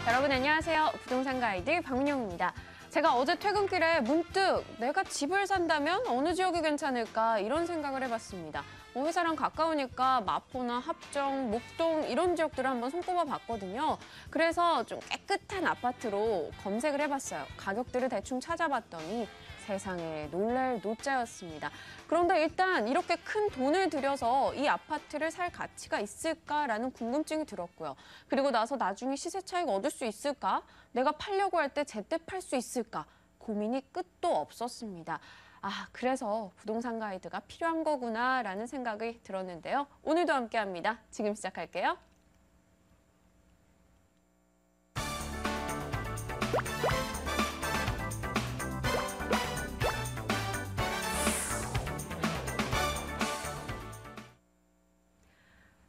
여러분 안녕하세요. 부동산 가이드 박민영입니다. 제가 어제 퇴근길에 문득 내가 집을 산다면 어느 지역이 괜찮을까 이런 생각을 해봤습니다. 회사랑 가까우니까 마포나 합정, 목동 이런 지역들을 한번 손꼽아 봤거든요. 그래서 좀 깨끗한 아파트로 검색을 해봤어요. 가격들을 대충 찾아봤더니 세상에 놀랄 노짜였습니다. 그런데 일단 이렇게 큰 돈을 들여서 이 아파트를 살 가치가 있을까라는 궁금증이 들었고요. 그리고 나서 나중에 시세 차익 얻을 수 있을까? 내가 팔려고 할 때 제때 팔 수 있을까? 고민이 끝도 없었습니다. 그래서 부동산 가이드가 필요한 거구나라는 생각이 들었는데요. 오늘도 함께합니다. 지금 시작할게요.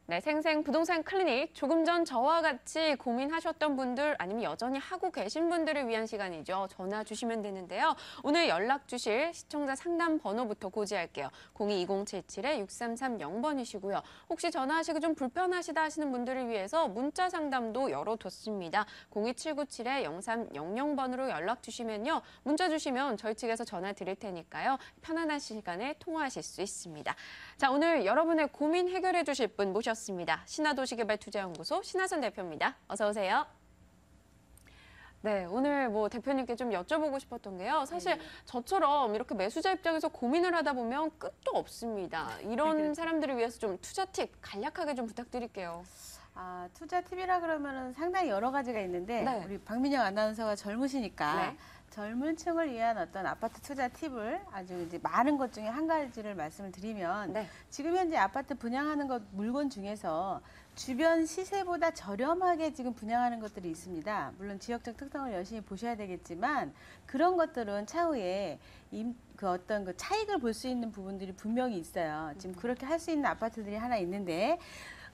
네, 생생 부동산 클리닉. 조금 전 저와 같이 고민하셨던 분들 아니면 여전히 하고 계신 분들을 위한 시간이죠. 전화 주시면 되는데요. 오늘 연락 주실 시청자 상담 번호부터 고지할게요. 022077-6330번이시고요. 혹시 전화하시기 좀 불편하시다 하시는 분들을 위해서 문자 상담도 열어뒀습니다. 02797-0300번으로 연락 주시면요. 문자 주시면 저희 측에서 전화 드릴 테니까요. 편안한 시간에 통화하실 수 있습니다. 자, 오늘 여러분의 고민 해결해 주실 분 모셨습니다. 신화도시개발투자연구소 신하선 대표입니다. 어서 오세요. 네, 오늘 대표님께 좀 여쭤보고 싶었던 게요. 사실 저처럼 이렇게 매수자 입장에서 고민을 하다 보면 끝도 없습니다. 이런 사람들을 위해서 좀 투자 팁 간략하게 좀 부탁드릴게요. 투자 팁이라 그러면은 상당히 여러 가지가 있는데 네. 우리 박민영 아나운서가 젊으시니까 네. 젊은 층을 위한 어떤 아파트 투자 팁을 아주 이제 많은 것 중에 한 가지를 말씀을 드리면 네. 지금 현재 아파트 분양하는 것 물건 중에서 주변 시세보다 저렴하게 지금 분양하는 것들이 있습니다. 물론 지역적 특성을 열심히 보셔야 되겠지만 그런 것들은 차후에 그 어떤 그 차익을 볼 수 있는 부분들이 분명히 있어요. 지금 그렇게 할 수 있는 아파트들이 하나 있는데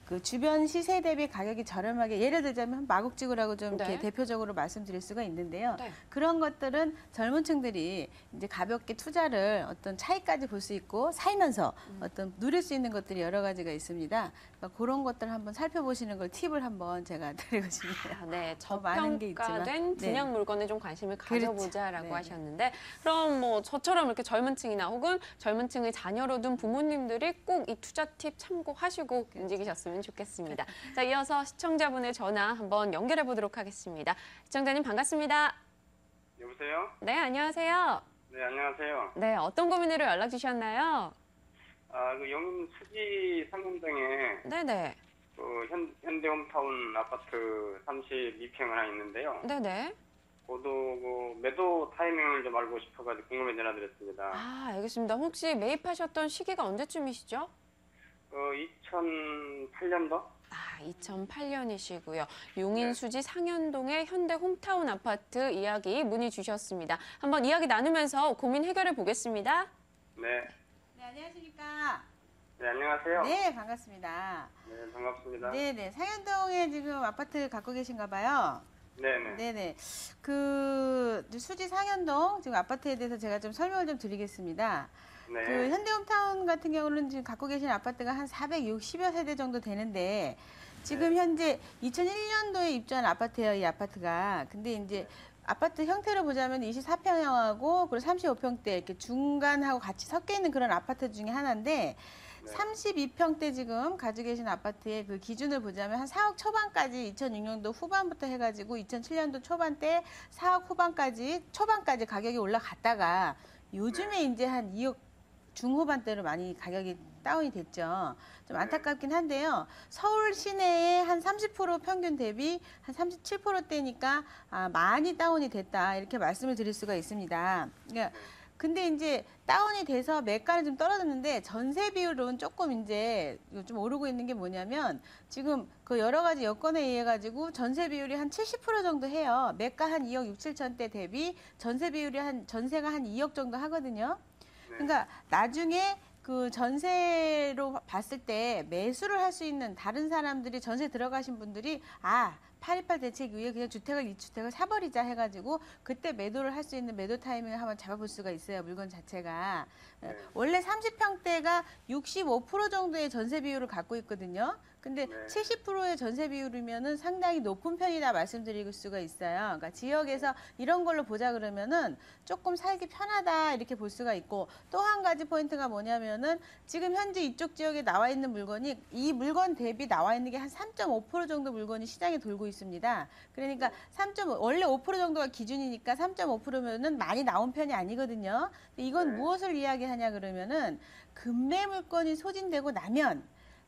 그 주변 시세 대비 가격이 저렴하게 예를 들자면 마곡지구라고 좀 이렇게 대표적으로 말씀드릴 수가 있는데요. 네. 그런 것들은 젊은 층들이 이제 가볍게 투자를 어떤 차이까지 볼 수 있고 살면서 어떤 누릴 수 있는 것들이 여러 가지가 있습니다. 그러니까 그런 것들을 한번 살펴보시는 걸 팁을 한번 제가 드리고 싶네요. 네, 많은 게 있지만. 저평가된 분양 물건에 좀 관심을 가져보자라고 그렇죠. 하셨는데 그럼 저처럼 이렇게 젊은 층이나 혹은 젊은 층의 자녀로 둔 부모님들이 꼭 이 투자 팁 참고하시고 움직이셨으면 좋겠습니다. 자, 이어서 시청자분의 전화 한번 연결해 보도록 하겠습니다. 시청자님 반갑습니다. 여보세요? 네, 안녕하세요. 네, 안녕하세요. 네, 어떤 고민으로 연락 주셨나요? 그 영인 수지 상공동에 네네. 그 현대홈타운 아파트 32평 하나 있는데요. 네네. 고도 그 매도 타이밍을 좀 알고 싶어가지고 궁금해 전화드렸습니다. 알겠습니다. 혹시 매입하셨던 시기가 언제쯤이시죠? 2008년도? 2008년이시고요. 용인수지 상현동의 현대홈타운 아파트 이야기 문의 주셨습니다. 한번 이야기 나누면서 고민 해결해 보겠습니다. 네. 네, 안녕하십니까? 네, 안녕하세요. 네, 반갑습니다. 네, 반갑습니다. 네네. 상현동에 지금 아파트 갖고 계신가 봐요. 네네. 네네. 그 수지 상현동 지금 아파트에 대해서 제가 좀 설명을 좀 드리겠습니다. 네. 그 현대홈타운 같은 경우는 지금 갖고 계신 아파트가 한 460여 세대 정도 되는데 지금 현재 2001년도에 입주한 아파트예요, 이 아파트가. 근데 이제 아파트 형태로 보자면 24평형하고 그리고 35평대 이렇게 중간하고 같이 섞여 있는 그런 아파트 중에 하나인데 32평대 지금 가지고 계신 아파트의 그 기준을 보자면 한 4억 초반까지 2006년도 후반부터 해가지고 2007년도 초반 때 4억 초반까지 가격이 올라갔다가 요즘에 이제 한 2억 중후반대로 많이 가격이 다운이 됐죠. 좀 안타깝긴 한데요. 서울 시내에 한 30% 평균 대비 한 37%대니까 많이 다운이 됐다 이렇게 말씀을 드릴 수가 있습니다. 그러니까 근데 이제 다운이 돼서 매가는 좀 떨어졌는데 전세 비율은 조금 이제 좀 오르고 있는 게 뭐냐면 지금 그 여러 가지 여건에 의해 가지고 전세 비율이 한 70% 정도 해요. 매가 한 2억 6, 7천대 대비 전세가 한 2억 정도 하거든요. 그러니까 나중에 그 전세로 봤을 때 매수를 할 수 있는 다른 사람들이 전세 들어가신 분들이 828 대책 이후에 그냥 주택을 2주택을 사버리자 해가지고 그때 매도를 할 수 있는 매도 타이밍을 한번 잡아볼 수가 있어요. 물건 자체가. 네. 원래 30평대가 65% 정도의 전세 비율을 갖고 있거든요. 근데 네. 70%의 전세 비율이면은 상당히 높은 편이다 말씀드릴 수가 있어요. 그러니까 지역에서 이런 걸로 보자 그러면은 조금 살기 편하다 이렇게 볼 수가 있고 또 한 가지 포인트가 뭐냐면은 지금 현재 이쪽 지역에 나와 있는 물건이 이 물건 대비 나와 있는 게 한 3.5% 정도 물건이 시장에 돌고 있습니다. 그러니까 3.5 원래 5% 정도가 기준이니까 3.5%면은 많이 나온 편이 아니거든요. 이건 네. 무엇을 이야기하냐 그러면은 급매 물건이 소진되고 나면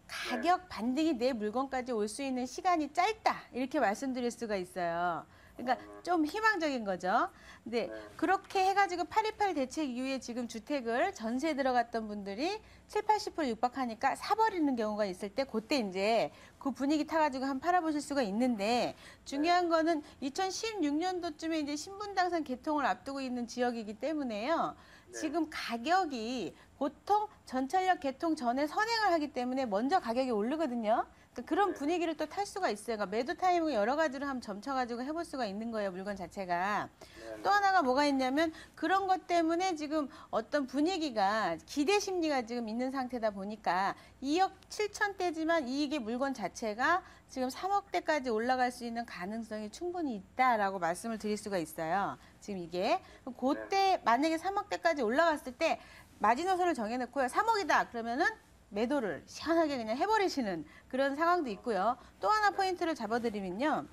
가격 반등이 내 물건까지 올 수 있는 시간이 짧다 이렇게 말씀드릴 수가 있어요. 그러니까 좀 희망적인 거죠. 근데 네. 그렇게 해가지고 828 대책 이후에 지금 주택을 전세에 들어갔던 분들이 7, 80% 육박하니까 사버리는 경우가 있을 때 그때 이제 그 분위기 타가지고 한번 팔아보실 수가 있는데 중요한 거는 2016년도쯤에 이제 신분당선 개통을 앞두고 있는 지역이기 때문에요. 네. 지금 가격이 보통 전철역 개통 전에 선행을 하기 때문에 먼저 가격이 오르거든요. 그러니까 그런 네. 분위기를 또 탈 수가 있어요. 그러니까 매도 타이밍을 여러 가지로 한번 점쳐가지고 해볼 수가 있는 거예요. 물건 자체가. 네. 또 하나가 뭐가 있냐면 그런 것 때문에 지금 어떤 분위기가 기대 심리가 지금 있는 상태다 보니까 2억 7천대지만 이게 물건 자체가 지금 3억대까지 올라갈 수 있는 가능성이 충분히 있다라고 말씀을 드릴 수가 있어요. 지금 이게 그때 만약에 3억대까지 올라갔을 때 마지노선을 정해놓고요. 3억이다 그러면은 매도를 시원하게 그냥 해버리시는 그런 상황도 있고요. 또 하나 포인트를 잡아드리면요.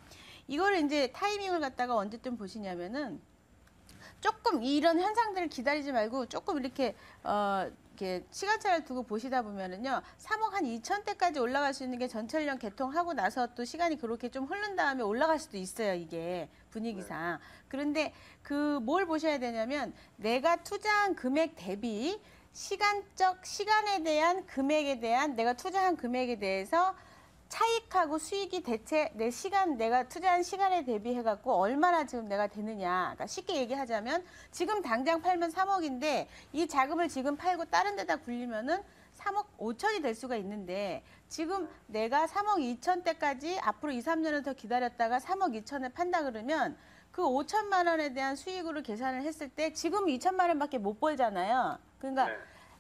이거를 이제 타이밍을 갖다가 언제쯤 보시냐면은 조금 이런 현상들을 기다리지 말고 조금 이렇게 이렇게 시간차를 두고 보시다 보면은요. 3억 한 2천대까지 올라갈 수 있는 게 전철역 개통하고 나서 또 시간이 그렇게 좀 흐른 다음에 올라갈 수도 있어요. 이게 분위기상. 그런데 그 뭘 보셔야 되냐면 내가 투자한 금액 대비 시간에 대한 금액에 대한 내가 투자한 금액에 대해서 차익하고 수익이 대체 내가 투자한 시간에 대비해 갖고 얼마나 지금 내가 되느냐. 그러니까 쉽게 얘기하자면 지금 당장 팔면 3억인데 이 자금을 지금 팔고 다른 데다 굴리면은 3억 5천이 될 수가 있는데 지금 내가 3억 2천대까지 앞으로 2, 3년을 더 기다렸다가 3억 2천에 판다 그러면 그 5천만 원에 대한 수익으로 계산을 했을 때 지금 2천만 원밖에 못 벌잖아요. 그러니까 네.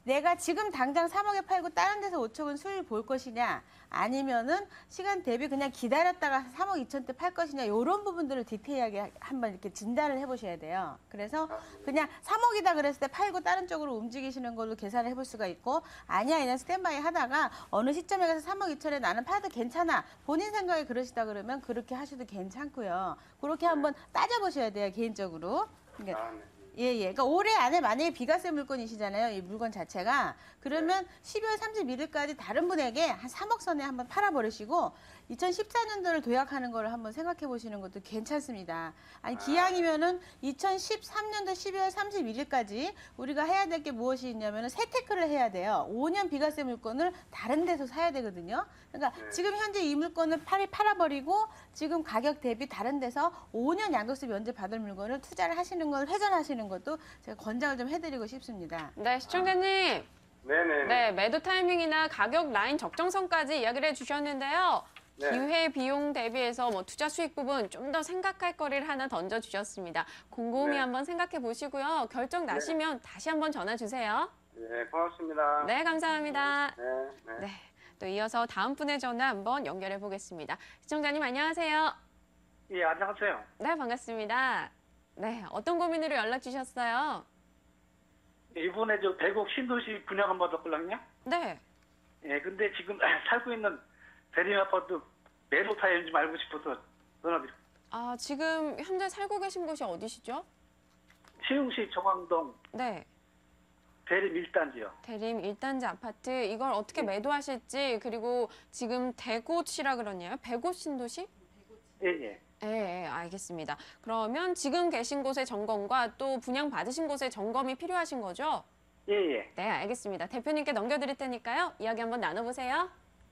내가 지금 당장 3억에 팔고 다른 데서 5천은 수익을 볼 것이냐 아니면은 시간 대비 그냥 기다렸다가 3억 2천 대 팔 것이냐 이런 부분들을 디테일하게 한번 이렇게 진단을 해보셔야 돼요. 그래서 그냥 3억이다 그랬을 때 팔고 다른 쪽으로 움직이시는 걸로 계산을 해볼 수가 있고 아니야 그냥 스탠바이 하다가 어느 시점에 가서 3억 2천에 나는 팔아도 괜찮아 본인 생각에 그러시다 그러면 그렇게 하셔도 괜찮고요. 그렇게 한번 따져보셔야 돼요 개인적으로. 그러니까 아, 네. 예. 그러니까 올해 안에 만약에 비과세 물건이시잖아요. 이 물건 자체가. 그러면 12월 31일까지 다른 분에게 한 3억 선에 한번 팔아버리시고 2014년도를 도약하는 거를 한번 생각해 보시는 것도 괜찮습니다. 아니 기왕이면은 2013년도 12월 31일까지 우리가 해야 될 게 무엇이 있냐면은 세테크를 해야 돼요. 5년 비과세 물건을 다른 데서 사야 되거든요. 그러니까 네. 지금 현재 이 물건을 팔아버리고 지금 가격 대비 다른 데서 5년 양도세 면제 받을 물건을 투자를 하시는 걸 회전하시는 것도 제가 권장을 좀 해드리고 싶습니다. 네, 시청자님. 네네. 네, 매도 타이밍이나 가격 라인 적정선까지 이야기를 해주셨는데요. 네. 기회 비용 대비해서 뭐 투자 수익 부분 좀 더 생각할 거리를 하나 던져주셨습니다. 곰곰이 네. 한번 생각해 보시고요. 결정 나시면 다시 한번 전화 주세요. 네, 고맙습니다. 네, 감사합니다. 네, 네. 네, 또 이어서 다음 분의 전화 한번 연결해 보겠습니다. 시청자님 안녕하세요. 예, 안녕하세요. 네, 반갑습니다. 네, 어떤 고민으로 연락 주셨어요? 이번에 저 대곡 신도시 분양 한번 받았거든요. 네. 예, 근데 지금 살고 있는 대림 아파트 매도 타임인지 알고 싶어서 전화드려요. 아, 지금 현재 살고 계신 곳이 어디시죠? 시흥시 정왕동 네. 대림 1단지요. 대림 1단지 아파트 이걸 어떻게 매도하실지 그리고 지금 대곳이라 그러나요? 배곳 신도시? 예, 예. 네, 알겠습니다. 그러면 지금 계신 곳의 점검과 또 분양 받으신 곳의 점검이 필요하신 거죠? 예, 예. 네, 알겠습니다. 대표님께 넘겨드릴 테니까요. 이야기 한번 나눠보세요.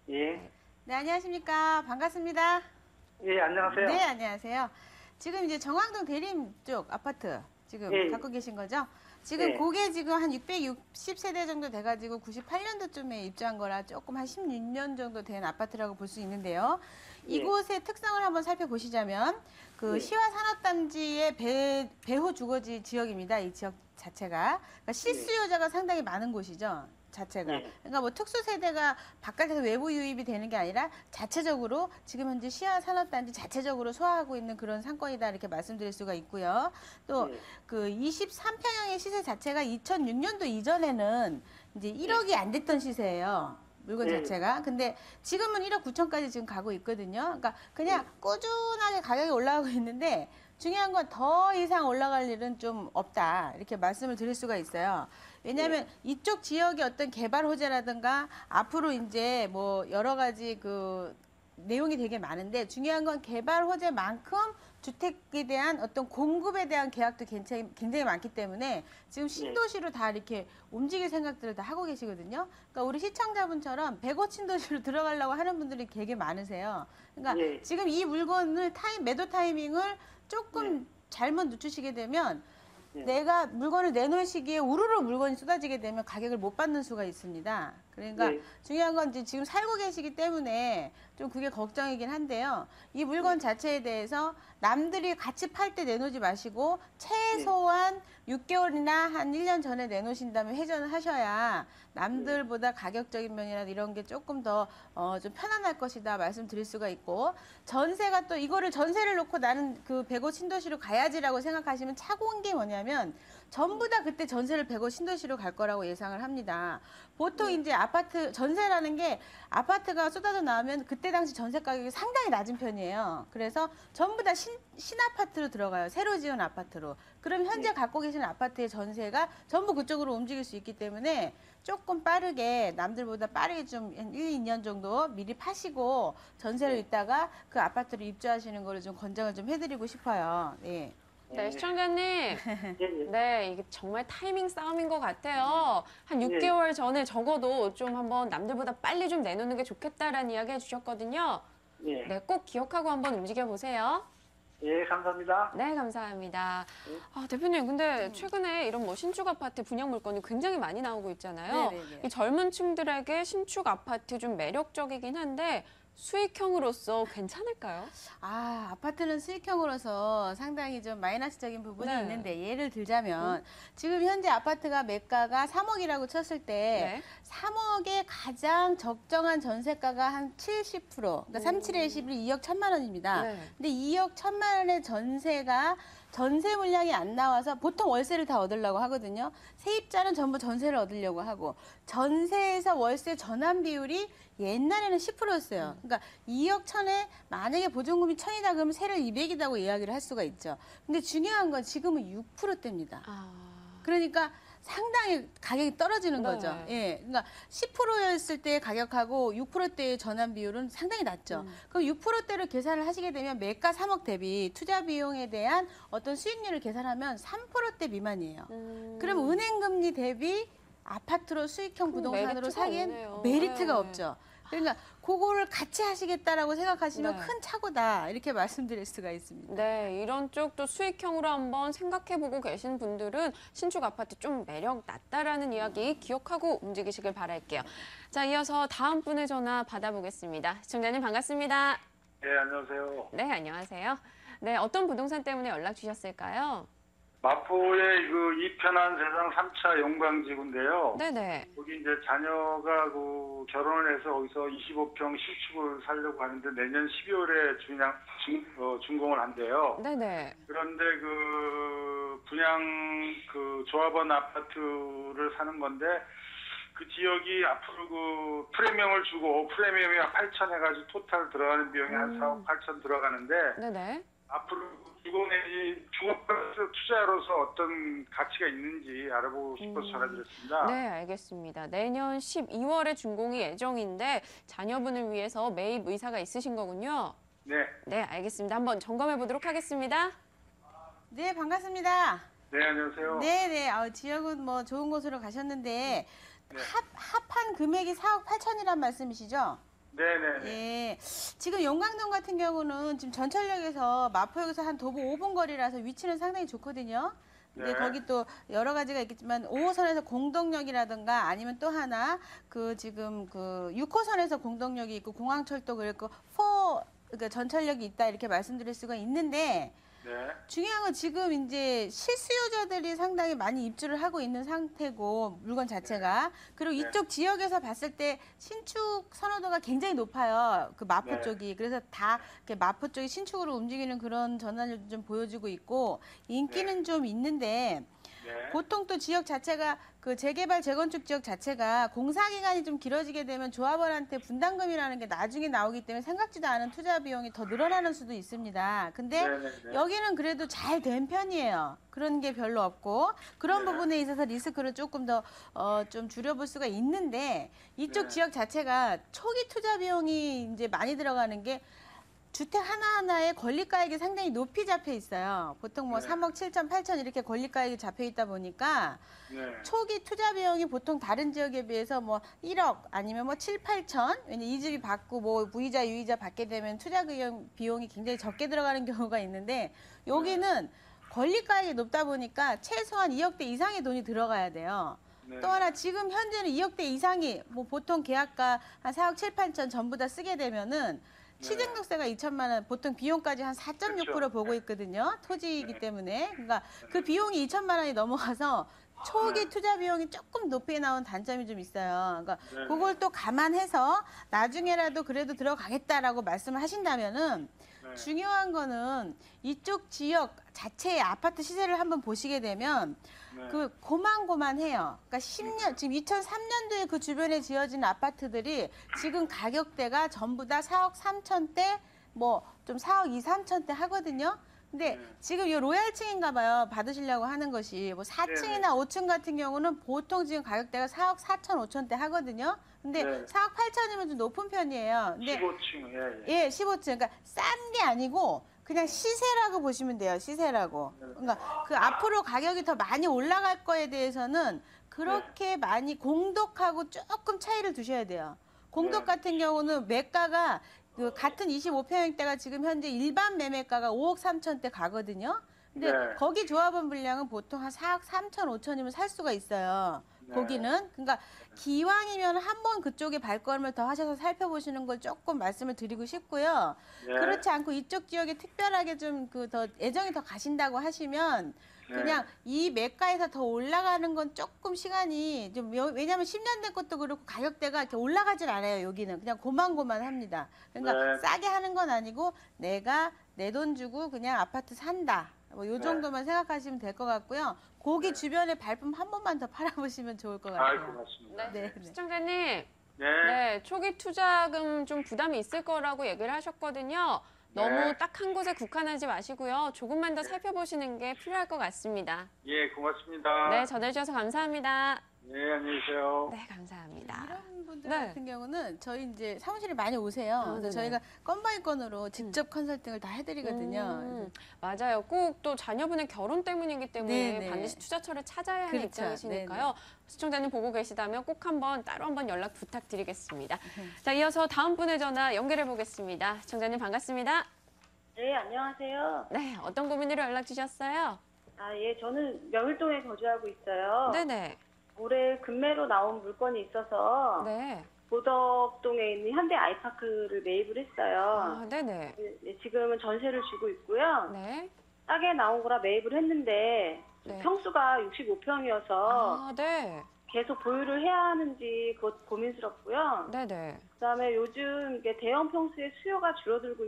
예. 네, 안녕하십니까. 반갑습니다. 예, 안녕하세요. 네, 안녕하세요. 지금 이제 정왕동 대림 쪽 아파트 지금 예. 갖고 계신 거죠? 지금 네. 그게 지금 한 660세대 정도 돼가지고 98년도쯤에 입주한 거라 조금 한 16년 정도 된 아파트라고 볼 수 있는데요. 네. 이곳의 특성을 한번 살펴보시자면 그 네. 시와 산업단지의 배후 주거지 지역입니다. 이 지역 자체가 그러니까 실수요자가 상당히 많은 곳이죠. 자체가. 네. 그러니까 뭐 특수 세대가 바깥에서 외부 유입이 되는 게 아니라 자체적으로 지금 현재 시야 산업단지 자체적으로 소화하고 있는 그런 상권이다 이렇게 말씀드릴 수가 있고요. 또 네. 그 23평형의 시세 자체가 2006년도 이전에는 이제 1억이 안 됐던 시세예요. 물건 네. 자체가. 근데 지금은 1억 9천까지 지금 가고 있거든요. 그러니까 그냥 꾸준하게 가격이 올라가고 있는데 중요한 건 더 이상 올라갈 일은 좀 없다. 이렇게 말씀을 드릴 수가 있어요. 왜냐하면 이쪽 지역의 어떤 개발 호재라든가 앞으로 이제 뭐 여러 가지 그 내용이 되게 많은데 중요한 건 개발 호재만큼 주택에 대한 어떤 공급에 대한 계약도 굉장히 많기 때문에 지금 신도시로 다 이렇게 움직일 생각들을 다 하고 계시거든요. 그러니까 우리 시청자분처럼 100호 신도시로 들어가려고 하는 분들이 되게 많으세요. 그러니까 네. 지금 이 물건을 매도 타이밍을 조금 네. 잘못 늦추시게 되면 네. 내가 물건을 내놓을 시기에 우르르 물건이 쏟아지게 되면 가격을 못 받는 수가 있습니다. 그러니까 네. 중요한 건 이제 지금 살고 계시기 때문에 좀 그게 걱정이긴 한데요. 이 물건 자체에 대해서 남들이 같이 팔 때 내놓지 마시고 최소한 6개월이나 한 1년 전에 내놓으신 다음에 회전을 하셔야 남들보다 가격적인 면이나 이런 게 조금 더 좀 편안할 것이다 말씀드릴 수가 있고 전세가 또 이거를 전세를 놓고 나는 그 100호 신도시로 가야지라고 생각하시면 착오인 게 뭐냐면 전부 다 그때 전세를 100호 신도시로 갈 거라고 예상을 합니다. 보통 이제 아파트 전세라는 게 아파트가 쏟아져 나오면 그때 당시 전세 가격이 상당히 낮은 편이에요. 그래서 전부 다 신아파트로 들어가요. 새로 지은 아파트로. 그럼 현재 갖고 계시는 아파트의 전세가 전부 그쪽으로 움직일 수 있기 때문에 조금 빠르게 남들보다 빠르게 좀 1, 2년 정도 미리 파시고 전세를 있다가 그 아파트로 입주하시는 거를 좀 권장을 좀 해드리고 싶어요. 네. 네, 시청자님. 네. 네, 이게 정말 타이밍 싸움인 것 같아요. 한 6개월 전에 적어도 좀 한번 남들보다 빨리 좀 내놓는 게 좋겠다라는 이야기 해주셨거든요. 네. 네, 꼭 기억하고 한번 움직여 보세요. 예, 감사합니다. 네, 감사합니다. 아, 대표님, 근데 최근에 이런 뭐 신축 아파트 분양 물건이 굉장히 많이 나오고 있잖아요. 네네네. 이 젊은 층들에게 신축 아파트 좀 매력적이긴 한데 수익형으로서 괜찮을까요? 아, 아파트는 수익형으로서 상당히 좀 마이너스적인 부분이 네. 있는데 예를 들자면 지금 현재 아파트가 매가가 3억이라고 쳤을 때 네. 3억의 가장 적정한 전세가가 한 70%, 그러니까 37에 11이 2억 1천만 원입니다. 네. 근데 2억 1천만 원의 전세가 전세 물량이 안 나와서 보통 월세를 다 얻으려고 하거든요. 세입자는 전부 전세를 얻으려고 하고 전세에서 월세 전환 비율이 옛날에는 10%였어요. 그러니까 2억 천에 만약에 보증금이 1,000이다 그러면 세를 200이라고 이야기를 할 수가 있죠. 근데 중요한 건 지금은 6%대입니다. 아, 그러니까 상당히 가격이 떨어지는 네. 거죠. 예. 그러니까 10%였을 때의 가격하고 6%대의 전환 비율은 상당히 낮죠. 그럼 6%대로 계산을 하시게 되면 매가 3억 대비 투자 비용에 대한 어떤 수익률을 계산하면 3%대 미만이에요. 그럼 은행 금리 대비 아파트로 수익형 부동산으로 메리트가 사기엔 없네요. 메리트가 네. 없죠. 그러니까 그거를 같이 하시겠다라고 생각하시면 네. 큰 착오다 이렇게 말씀드릴 수가 있습니다. 네, 이런 쪽도 수익형으로 한번 생각해보고 계신 분들은 신축 아파트 좀 매력 낮다라는 이야기 기억하고 움직이시길 바랄게요. 자, 이어서 다음 분의 전화 받아보겠습니다. 시청자님 반갑습니다. 예, 안녕하세요. 네, 안녕하세요. 네, 어떤 부동산 때문에 연락 주셨을까요? 마포의 그 이편한 세상 3차 용광지구인데요. 네네. 거기 이제 자녀가 그 결혼을 해서 거기서 25평 신축을 살려고 하는데 내년 12월에 준공을 한대요. 네네. 그런데 그 분양 그 조합원 아파트를 사는 건데 그 지역이 앞으로 그 프리미엄을 주고 프리미엄이 8천 해가지고 토탈 들어가는 비용이 한 4억 8천 들어가는데 네네. 앞으로 주거에서 투자로서 어떤 가치가 있는지 알아보고 싶어서 전화드렸습니다. 네, 알겠습니다. 내년 12월에 준공이 예정인데 자녀분을 위해서 매입 의사가 있으신 거군요. 네. 네, 알겠습니다. 한번 점검해 보도록 하겠습니다. 네, 반갑습니다. 네, 안녕하세요. 네네. 지역은 뭐 좋은 곳으로 가셨는데 합한 금액이 4억 8천이란 말씀이시죠? 네네. 예. 지금 용광동 같은 경우는 지금 전철역에서 마포역에서 한 도보 5분 거리라서 위치는 상당히 좋거든요. 근데 네. 거기 또 여러 가지가 있겠지만 5호선에서 공동역이라든가 아니면 또 하나 그 지금 그 6호선에서 공동역이 있고 공항철도가 있고 그러니까 전철역이 있다 이렇게 말씀드릴 수가 있는데 네. 중요한 건 지금 이제 실수요자들이 상당히 많이 입주를 하고 있는 상태고 물건 자체가 그리고 네. 이쪽 지역에서 봤을 때 신축 선호도가 굉장히 높아요. 그 마포 네. 쪽이 그래서 다 이렇게 마포 쪽이 신축으로 움직이는 그런 전환율도 좀 보여주고 있고 인기는 좀 있는데 네. 보통 또 지역 자체가 그 재개발 재건축 지역 자체가 공사 기간이 좀 길어지게 되면 조합원한테 분담금이라는 게 나중에 나오기 때문에 생각지도 않은 투자 비용이 더 늘어나는 수도 있습니다. 근데 네, 네, 네. 여기는 그래도 잘 된 편이에요. 그런 게 별로 없고 그런 네. 부분에 있어서 리스크를 조금 더 좀 줄여볼 수가 있는데 이쪽 네. 지역 자체가 초기 투자 비용이 이제 많이 들어가는 게 주택 하나하나의 권리가액이 상당히 높이 잡혀 있어요. 보통 뭐 네. 3억 7천, 8천 이렇게 권리가액이 잡혀 있다 보니까 네. 초기 투자 비용이 보통 다른 지역에 비해서 뭐 1억 아니면 뭐 7, 8천 왜냐 이 집이 받고 뭐 무이자 유이자 받게 되면 투자 비용이 굉장히 적게 들어가는 경우가 있는데 여기는 권리가액이 높다 보니까 최소한 2억대 이상의 돈이 들어가야 돼요. 네. 또 하나 지금 현재는 2억대 이상이 뭐 보통 계약가 한 4억 7, 8천 전부 다 쓰게 되면은 취득세가 2천만 원, 보통 비용까지 한 4.6% 그렇죠. 보고 있거든요. 토지이기 네. 때문에. 그러니까 그 비용이 2천만 원이 넘어가서 초기 네. 투자 비용이 조금 높게 나온 단점이 좀 있어요. 그러니까 네. 그걸 또 감안해서 나중에라도 그래도 들어가겠다라고 말씀을 하신다면은 네. 중요한 거는 이쪽 지역 자체의 아파트 시세를 한번 보시게 되면 네. 그 고만고만해요. 그러니까 10년 지금 2003년도에 그 주변에 지어진 아파트들이 지금 가격대가 전부 다 4억 3천대 뭐 좀 4억 2, 3천대 하거든요. 근데 네. 지금 이 로얄층인가 봐요. 받으시려고 하는 것이 뭐 4층이나 5층 같은 경우는 보통 지금 가격대가 4억 4천 5천대 하거든요. 근데 네. 4억 8천이면 좀 높은 편이에요. 근데 15층. 예, 예. 예, 15층. 그러니까 싼 게 아니고 그냥 시세라고 보시면 돼요. 시세라고. 그러니까 그 앞으로 가격이 더 많이 올라갈 거에 대해서는 그렇게 많이 공독하고 조금 차이를 두셔야 돼요. 공독 네. 같은 경우는 매가가 그 같은 25평형대가 지금 현재 일반 매매가가 5억 3천대 가거든요. 근데 네. 거기 조합원 분량은 보통 한 4억 3천 5천이면 살 수가 있어요. 네. 거기는. 그러니까 기왕이면 한번 그쪽에 발걸음을 더 하셔서 살펴보시는 걸 조금 말씀을 드리고 싶고요. 네. 그렇지 않고 이쪽 지역에 특별하게 좀 그 더 애정이 더 가신다고 하시면 네. 그냥 이 매가에서 더 올라가는 건 조금 시간이 좀 왜냐하면 10년 된 것도 그렇고 가격대가 이렇게 올라가질 않아요. 여기는 그냥 고만고만합니다. 그러니까 네. 싸게 하는 건 아니고 내가 내 돈 주고 그냥 아파트 산다. 뭐 요 네. 정도만 생각하시면 될 것 같고요. 거기 주변에 발품 한 번만 더 팔아보시면 좋을 것 아이, 같아요. 고맙습니다. 네, 네. 시청자님, 네. 네, 초기 투자금 좀 부담이 있을 거라고 얘기를 하셨거든요. 너무 네. 딱 한 곳에 국한하지 마시고요. 조금만 더 살펴보시는 게 필요할 것 같습니다. 예, 고맙습니다. 네, 전해주셔서 감사합니다. 네, 안녕히 계세요. 네, 감사합니다. 이런 분들 네. 같은 경우는 저희 이제 사무실에 많이 오세요. 아, 그래서 네네. 저희가 건바이 건으로 직접 컨설팅을 다 해드리거든요. 맞아요. 꼭 또 자녀분의 결혼 때문이기 때문에 네네. 반드시 투자처를 찾아야 하는 그렇죠. 입장이시니까요. 시청자님 보고 계시다면 꼭 따로 한번 연락 부탁드리겠습니다. 네. 자, 이어서 다음 분의 전화 연결해 보겠습니다. 시청자님 반갑습니다. 네, 안녕하세요. 네, 어떤 고민으로 연락 주셨어요? 아, 예, 저는 명일동에 거주하고 있어요. 네네. 올해 금매로 나온 물건이 있어서 네. 보덕동에 있는 현대 아이파크를 매입을 했어요. 아, 네네. 네, 지금은 전세를 주고 있고요. 네. 싸게 나온 거라 매입을 했는데 네. 평수가 65평이어서 아, 네. 계속 보유를 해야 하는지 그것 고민스럽고요. 네네. 그다음에 요즘 이게 대형 평수의 수요가 줄어들고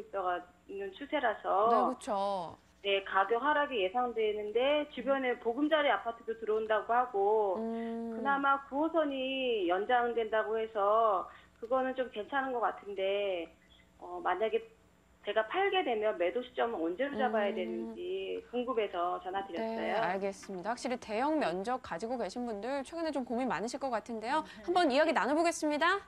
있는 추세라서 네, 그렇죠. 네, 가격 하락이 예상되는데 주변에 보금자리 아파트도 들어온다고 하고 그나마 9호선이 연장된다고 해서 그거는 좀 괜찮은 것 같은데 만약에 제가 팔게 되면 매도 시점은 언제로 잡아야 되는지 궁금해서 전화드렸어요. 네, 알겠습니다. 확실히 대형 면적 가지고 계신 분들 최근에 좀 고민 많으실 것 같은데요. 한번 이야기 나눠보겠습니다.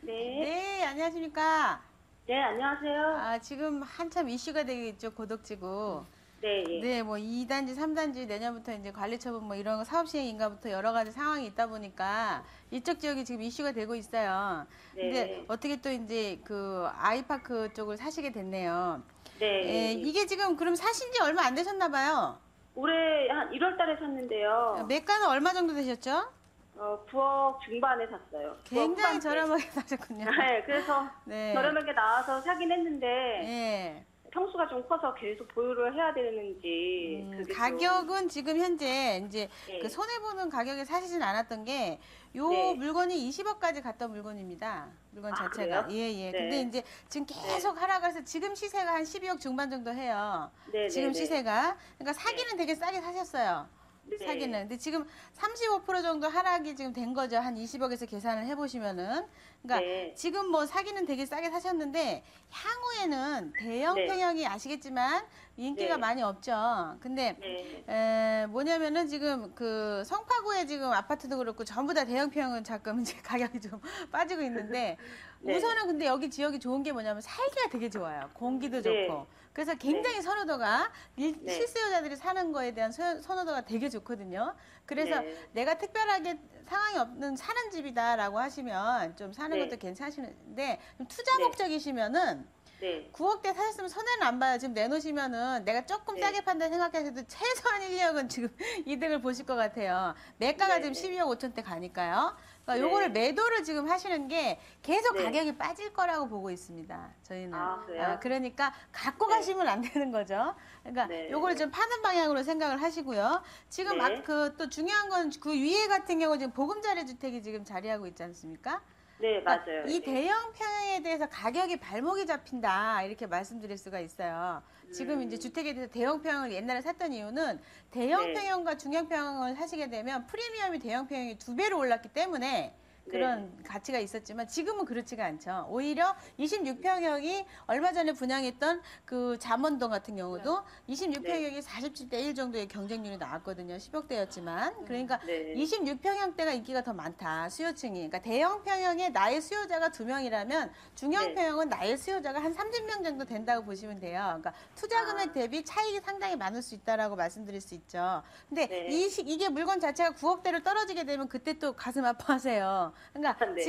네, 네, 안녕하십니까. 네, 안녕하세요. 아, 지금 한참 이슈가 되고 있죠, 고덕지구. 네, 예. 네, 뭐 2단지, 3단지 내년부터 이제 관리처분 뭐 이런 거 사업 시행 인가부터 여러 가지 상황이 있다 보니까 이쪽 지역이 지금 이슈가 되고 있어요. 네. 근데 어떻게 또 이제 그 아이파크 쪽을 사시게 됐네요. 네, 예, 이게 지금 그럼 사신 지 얼마 안 되셨나 봐요. 올해 한 1월 달에 샀는데요. 매가는 얼마 정도 되셨죠? 9억 중반에 샀어요. 9억 굉장히 후반대. 저렴하게 사셨군요. 네, 그래서 네. 저렴하게 나와서 사긴 했는데 예. 평수가 좀 커서 계속 보유를 해야 되는지 그게 좀- 가격은 지금 현재 이제 네. 그 손해보는 가격에 사시진 않았던 게 요 네. 물건이 20억까지 갔던 물건입니다. 물건 아, 자체가. 그래요? 예. 네. 근데 이제 지금 계속 하락해서 지금 시세가 한 12억 중반 정도 해요. 네, 지금 네, 네. 시세가. 그러니까 사기는 되게 싸게 사셨어요. 네. 사기는. 근데 지금 35% 정도 하락이 지금 된 거죠. 한 20억에서 계산을 해보시면은. 그러니까 네. 지금 뭐 사기는 되게 싸게 사셨는데 향후에는 대형 네. 평형이 아시겠지만 인기가 네. 많이 없죠. 근데 네. 뭐냐면은 지금 그 성파구에 지금 아파트도 그렇고 전부 다 대형 평형은 자꾸 이제 가격이 좀 빠지고 있는데 네. 우선은 근데 여기 지역이 좋은 게 뭐냐면 살기가 되게 좋아요. 공기도 네. 좋고. 그래서 굉장히 선호도가 네. 실수요자들이 사는 거에 대한 선호도가 되게 좋거든요. 그래서 네. 내가 특별하게 상황이 없는 사는 집이다라고 하시면 좀 사는 네. 것도 괜찮으신데 좀 투자 네. 목적이시면은 네. 9억대 사셨으면 손해는 안 봐요. 지금 내놓으시면은 내가 조금 네. 싸게 판다 생각하셔도 최소한 1억은 지금 이득을 보실 것 같아요. 매가가 네. 지금 12억 5천대 가니까요. 그러니까 네. 요거를 매도를 지금 하시는 게 계속 네. 가격이 빠질 거라고 보고 있습니다. 저희는. 아, 그래요? 그러니까 갖고 네. 가시면 안 되는 거죠. 그러니까 네. 요거를 좀 파는 방향으로 생각을 하시고요. 지금 네. 그 또 중요한 건 그 위에 같은 경우 지금 보금자리 주택이 지금 자리하고 있지 않습니까? 네, 그러니까 맞아요. 이 네. 대형 평형에 대해서 가격이 발목이 잡힌다 이렇게 말씀드릴 수가 있어요. 지금 이제 주택에 대해서 대형 평형을 옛날에 샀던 이유는 대형 네. 평형과 중형 평형을 사시게 되면 프리미엄이 대형 평형이 2배로 올랐기 때문에 그런 가치가 있었지만 지금은 그렇지가 않죠. 오히려 26평형이 얼마 전에 분양했던 그 잠원동 같은 경우도 26평형이 47대 1 정도의 경쟁률이 나왔거든요. 10억대였지만. 그러니까 네. 26평형대가 인기가 더 많다. 수요층이. 그러니까 대형 평형에 나의 수요자가 2명이라면 중형 네. 평형은 나의 수요자가 한 30명 정도 된다고 보시면 돼요. 그러니까 투자 금액 대비 차익이 상당히 많을 수 있다라고 말씀드릴 수 있죠. 근데 네. 이게 물건 자체가 9억대로 떨어지게 되면 그때 또 가슴 아파하세요. 그러니까 네.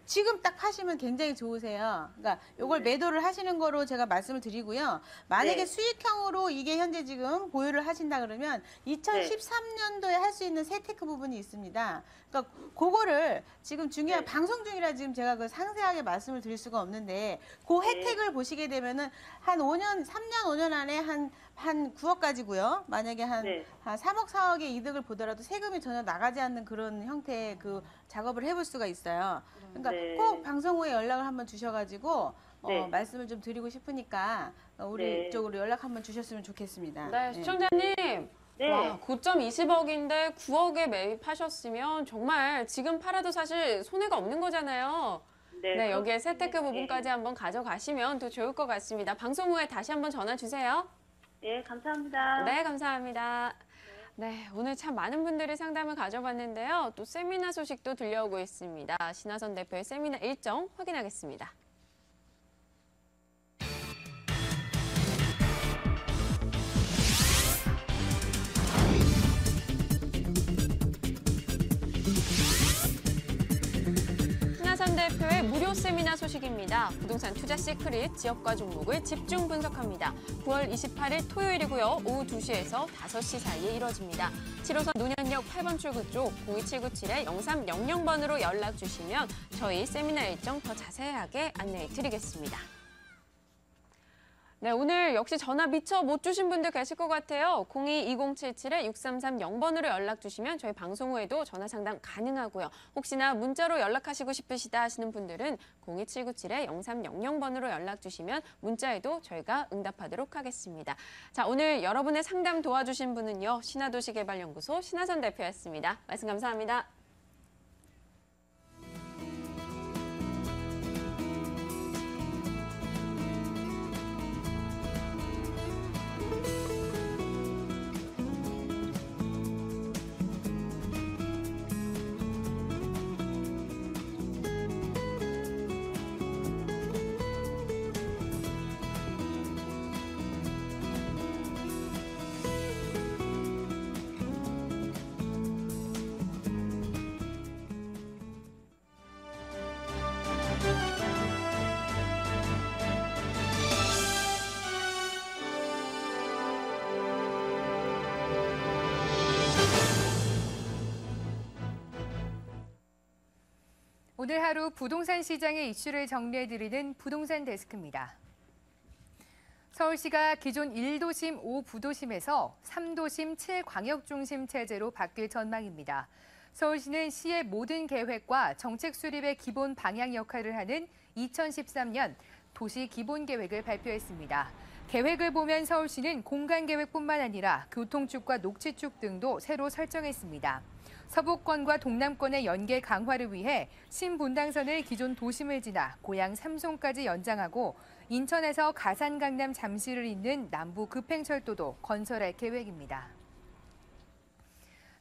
지금 딱 하시면 굉장히 좋으세요. 그러니까 요걸 매도를 하시는 거로 제가 말씀을 드리고요. 만약에 네. 수익형으로 이게 현재 지금 보유를 하신다 그러면 2013년도에 할 수 있는 세테크 부분이 있습니다. 그러니까 그거를 지금 중요한 네. 방송 중이라 지금 제가 그 상세하게 말씀을 드릴 수가 없는데 그 혜택을 보시게 되면은 한 5년, 3년, 5년 안에 한 9억까지고요. 만약에 한 네. 3억, 4억의 이득을 보더라도 세금이 전혀 나가지 않는 그런 형태의 그 작업을 해볼 수가 있어요. 그러니까 네. 꼭 방송 후에 연락을 한번 주셔가지고 네. 말씀을 좀 드리고 싶으니까 우리 네. 쪽으로 연락 한번 주셨으면 좋겠습니다. 네, 시청자님. 네. 와, 9.20억인데 9억에 매입하셨으면 정말 지금 팔아도 사실 손해가 없는 거잖아요. 네, 여기에 세테크 부분까지 한번 가져가시면 더 좋을 것 같습니다. 방송 후에 다시 한번 전화 주세요. 네, 감사합니다. 네, 감사합니다. 네, 오늘 참 많은 분들이 상담을 가져봤는데요. 또 세미나 소식도 들려오고 있습니다. 신하선 대표의 세미나 일정 확인하겠습니다. 신하선 대표의 무료 세미나 소식입니다. 부동산 투자 시크릿 지역과 종목을 집중 분석합니다. 9월 28일 토요일이고요. 오후 2시에서 5시 사이에 이뤄집니다. 7호선 논현역 8번 출구 쪽 02797-0300번으로 연락 주시면 저희 세미나 일정 더 자세하게 안내해 드리겠습니다. 네, 오늘 역시 전화 미처 못 주신 분들 계실 것 같아요. 02-2077-6330번으로 연락 주시면 저희 방송 후에도 전화 상담 가능하고요. 혹시나 문자로 연락하시고 싶으시다 하시는 분들은 02797-0300번으로 연락 주시면 문자에도 저희가 응답하도록 하겠습니다. 자, 오늘 여러분의 상담 도와주신 분은요. 신화도시개발연구소 신하선 대표였습니다. 말씀 감사합니다. 오늘 하루 부동산 시장의 이슈를 정리해드리는 부동산 데스크입니다. 서울시가 기존 1도심 5부도심에서 3도심 7광역중심 체제로 바뀔 전망입니다. 서울시는 시의 모든 계획과 정책 수립의 기본 방향 역할을 하는 2013년 도시 기본계획을 발표했습니다. 계획을 보면 서울시는 공간계획뿐만 아니라 교통축과 녹지축 등도 새로 설정했습니다. 서부권과 동남권의 연계 강화를 위해 신분당선을 기존 도심을 지나 고양 삼송까지 연장하고 인천에서 가산 강남 잠실을 잇는 남부 급행철도도 건설할 계획입니다.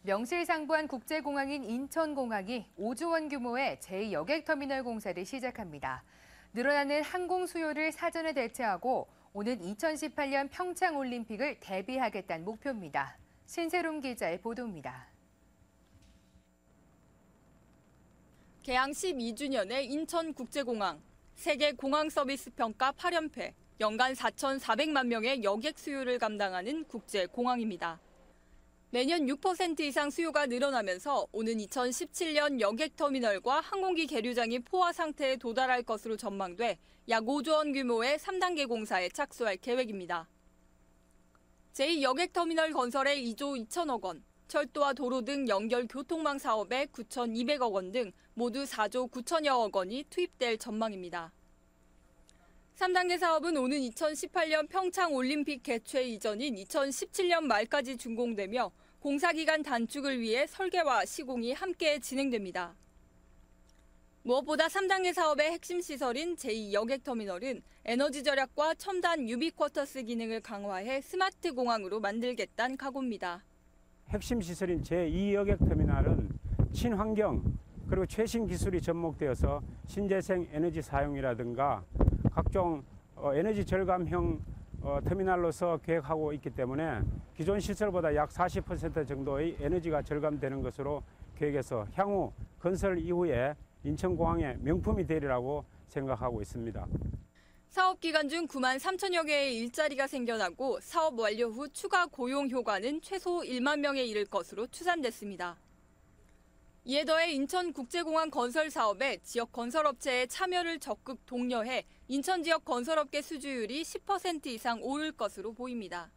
명실상부한 국제공항인 인천공항이 5조 원 규모의 제2여객터미널 공사를 시작합니다. 늘어나는 항공 수요를 사전에 대체하고 오는 2018년 평창올림픽을 대비하겠다는 목표입니다. 신세롬 기자의 보도입니다. 개항 12주년의 인천국제공항, 세계 공항 서비스 평가 8연패, 연간 4,400만 명의 여객 수요를 감당하는 국제공항입니다. 매년 6% 이상 수요가 늘어나면서 오는 2017년 여객터미널과 항공기 계류장이 포화 상태에 도달할 것으로 전망돼 약 5조 원 규모의 3단계 공사에 착수할 계획입니다. 제2여객터미널 건설에 2조 2천억 원, 철도와 도로 등 연결 교통망 사업에 9,200억 원 등 모두 4조 9천여억 원이 투입될 전망입니다. 3단계 사업은 오는 2018년 평창올림픽 개최 이전인 2017년 말까지 준공되며 공사기간 단축을 위해 설계와 시공이 함께 진행됩니다. 무엇보다 3단계 사업의 핵심 시설인 제2여객터미널은 에너지 절약과 첨단 유비쿼터스 기능을 강화해 스마트 공항으로 만들겠다는 각오입니다. 핵심 시설인 제2여객터미널은 친환경 그리고 최신 기술이 접목되어서 신재생 에너지 사용이라든가 각종 에너지 절감형 터미널로서 계획하고 있기 때문에 기존 시설보다 약 40% 정도의 에너지가 절감되는 것으로 계획해서 향후 건설 이후에 인천공항의 명품이 되리라고 생각하고 있습니다. 사업 기간 중 9만 3천여 개의 일자리가 생겨나고 사업 완료 후 추가 고용 효과는 최소 1만 명에 이를 것으로 추산됐습니다. 이에 더해 인천국제공항 건설 사업에 지역 건설업체의 참여를 적극 독려해 인천 지역 건설업계 수주율이 10% 이상 오를 것으로 보입니다.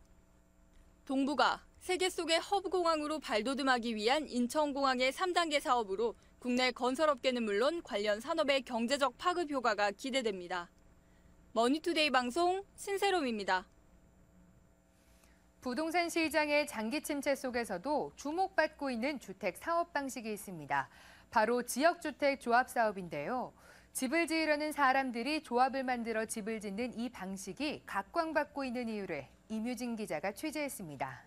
동부가 세계 속의 허브공항으로 발돋움하기 위한 인천공항의 3단계 사업으로 국내 건설업계는 물론 관련 산업의 경제적 파급 효과가 기대됩니다. 머니투데이 방송 신세롬입니다. 부동산 시장의 장기 침체 속에서도 주목받고 있는 주택 사업 방식이 있습니다. 바로 지역주택 조합 사업인데요. 집을 지으려는 사람들이 조합을 만들어 집을 짓는 이 방식이 각광받고 있는 이유를 임유진 기자가 취재했습니다.